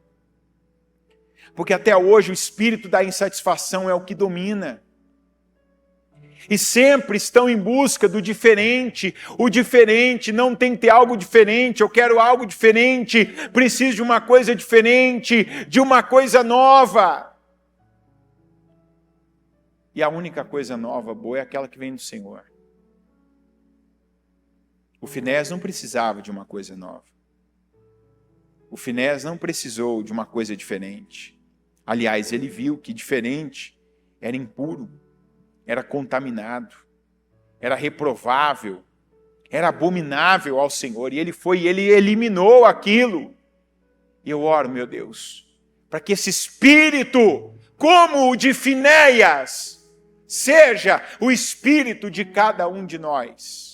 Porque até hoje o espírito da insatisfação é o que domina. E sempre estão em busca do diferente. O diferente, não tem que ter algo diferente, eu quero algo diferente, preciso de uma coisa diferente, de uma coisa nova. E a única coisa nova, boa, é aquela que vem do Senhor. O Finéias não precisava de uma coisa nova. O Finéias não precisou de uma coisa diferente. Aliás, ele viu que diferente era impuro, era contaminado, era reprovável, era abominável ao Senhor. E ele eliminou aquilo. E eu oro, meu Deus, para que esse espírito, como o de Finéias, seja o espírito de cada um de nós.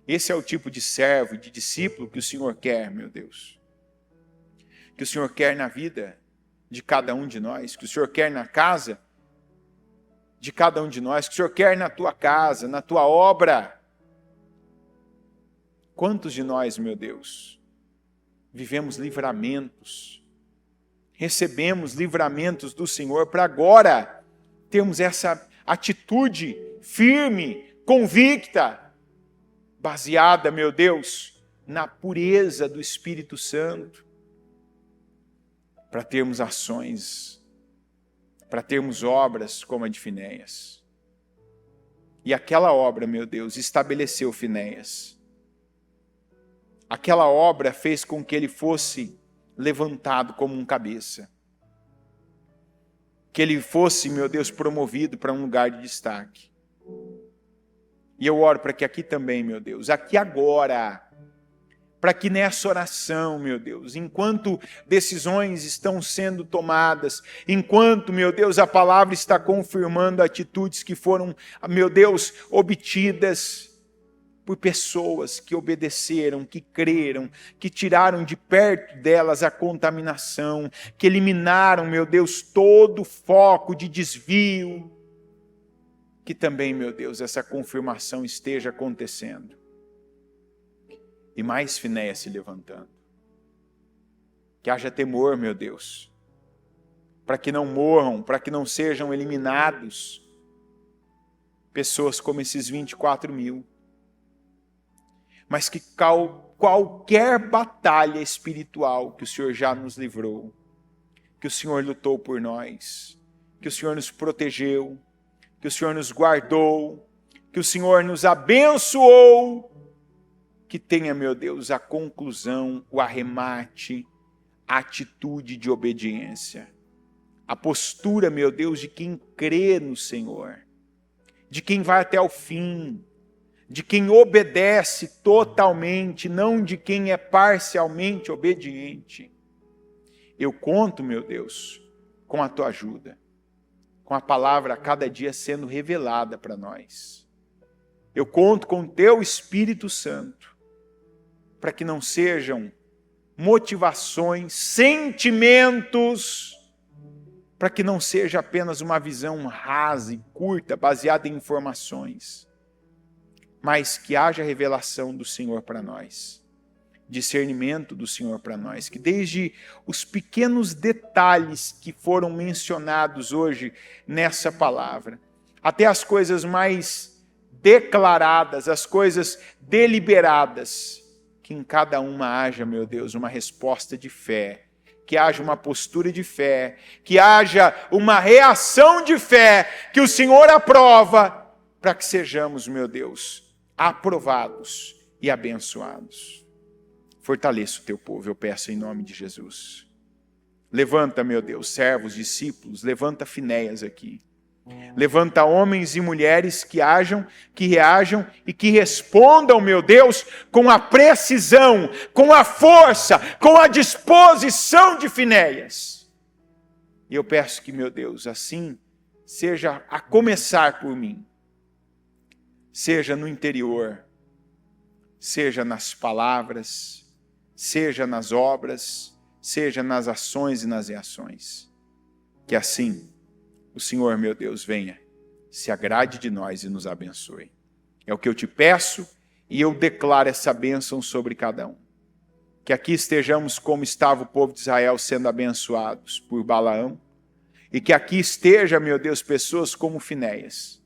Esse é o tipo de servo e de discípulo que o Senhor quer, meu Deus. Que o Senhor quer na vida de cada um de nós, que o Senhor quer na casa de cada um de nós, que o Senhor quer na tua casa, na tua obra. Quantos de nós, meu Deus, vivemos livramentos, recebemos livramentos do Senhor para agora termos essa atitude firme, convicta, baseada, meu Deus, na pureza do Espírito Santo, para termos ações, para termos obras como a de Finéias. E aquela obra, meu Deus, estabeleceu Finéias. Aquela obra fez com que ele fosse levantado como um cabeça. Que ele fosse, meu Deus, promovido para um lugar de destaque. E eu oro para que aqui também, meu Deus, aqui agora, para que nessa oração, meu Deus, enquanto decisões estão sendo tomadas, enquanto, meu Deus, a palavra está confirmando atitudes que foram, meu Deus, obtidas por pessoas que obedeceram, que creram, que tiraram de perto delas a contaminação, que eliminaram, meu Deus, todo o foco de desvio, que também, meu Deus, essa confirmação esteja acontecendo. E mais Finéias se levantando. Que haja temor, meu Deus, para que não morram, para que não sejam eliminados pessoas como esses 24.000. Mas que qualquer batalha espiritual que o Senhor já nos livrou, que o Senhor lutou por nós, que o Senhor nos protegeu, que o Senhor nos guardou, que o Senhor nos abençoou, que tenha, meu Deus, a conclusão, o arremate, a atitude de obediência, a postura, meu Deus, de quem crê no Senhor, de quem vai até o fim, de quem obedece totalmente, não de quem é parcialmente obediente. Eu conto, meu Deus, com a tua ajuda, com a palavra a cada dia sendo revelada para nós. Eu conto com o teu Espírito Santo, para que não sejam motivações, sentimentos, para que não seja apenas uma visão rasa e curta, baseada em informações, mas que haja revelação do Senhor para nós, discernimento do Senhor para nós, que desde os pequenos detalhes que foram mencionados hoje nessa palavra, até as coisas mais declaradas, as coisas deliberadas, que em cada uma haja, meu Deus, uma resposta de fé, que haja uma postura de fé, que haja uma reação de fé, que o Senhor aprova, para que sejamos, meu Deus, aprovados e abençoados. Fortaleça o teu povo, eu peço em nome de Jesus. Levanta, meu Deus, servos, discípulos, levanta Finéias aqui. Levanta homens e mulheres que hajam, que reajam e que respondam, meu Deus, com a precisão, com a força, com a disposição de Finéias. E eu peço que, meu Deus, assim seja a começar por mim. Seja no interior, seja nas palavras, seja nas obras, seja nas ações e nas reações. Que assim o Senhor, meu Deus, venha, se agrade de nós e nos abençoe. É o que eu te peço e eu declaro essa bênção sobre cada um. Que aqui estejamos como estava o povo de Israel sendo abençoados por Balaão, e que aqui esteja, meu Deus, pessoas como Finéias,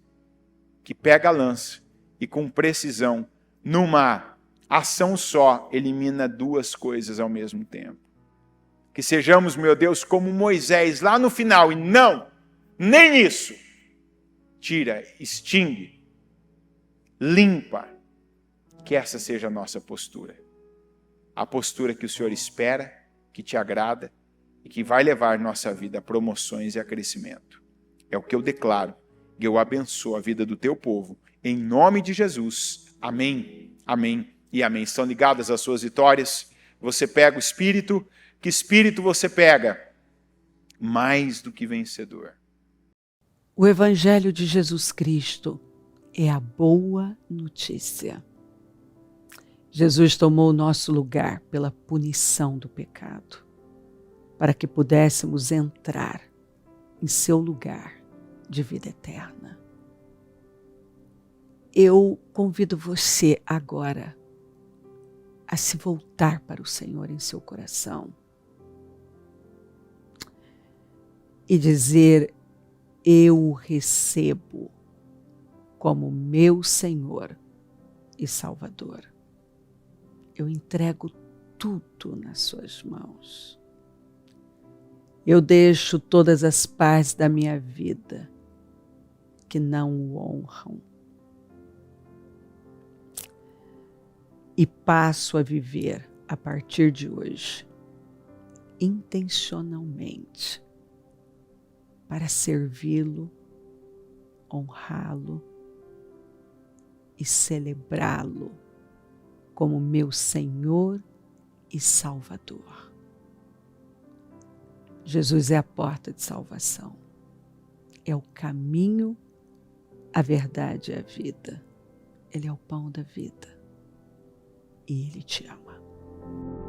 que pega a lança e com precisão, numa ação só, elimina duas coisas ao mesmo tempo. Que sejamos, meu Deus, como Moisés lá no final, e não, nem isso. Tira, extingue, limpa, que essa seja a nossa postura. A postura que o Senhor espera, que te agrada, e que vai levar nossa vida a promoções e a crescimento. É o que eu declaro, e eu abençoo a vida do teu povo, em nome de Jesus. Amém, amém e amém. Estão ligadas as suas vitórias? Você pega o Espírito. Que Espírito você pega? Mais do que vencedor. O Evangelho de Jesus Cristo é a boa notícia. Jesus tomou o nosso lugar pela punição do pecado, para que pudéssemos entrar em seu lugar de vida eterna. Eu convido você agora a se voltar para o Senhor em seu coração e dizer: eu o recebo como meu Senhor e Salvador. Eu entrego tudo nas suas mãos. Eu deixo todas as partes da minha vida que não o honram e passo a viver a partir de hoje intencionalmente para servi-lo, honrá-lo e celebrá-lo como meu Senhor e Salvador. Jesus é a porta de salvação, é o caminho, a verdade e a vida. Ele é o pão da vida e Ele te ama.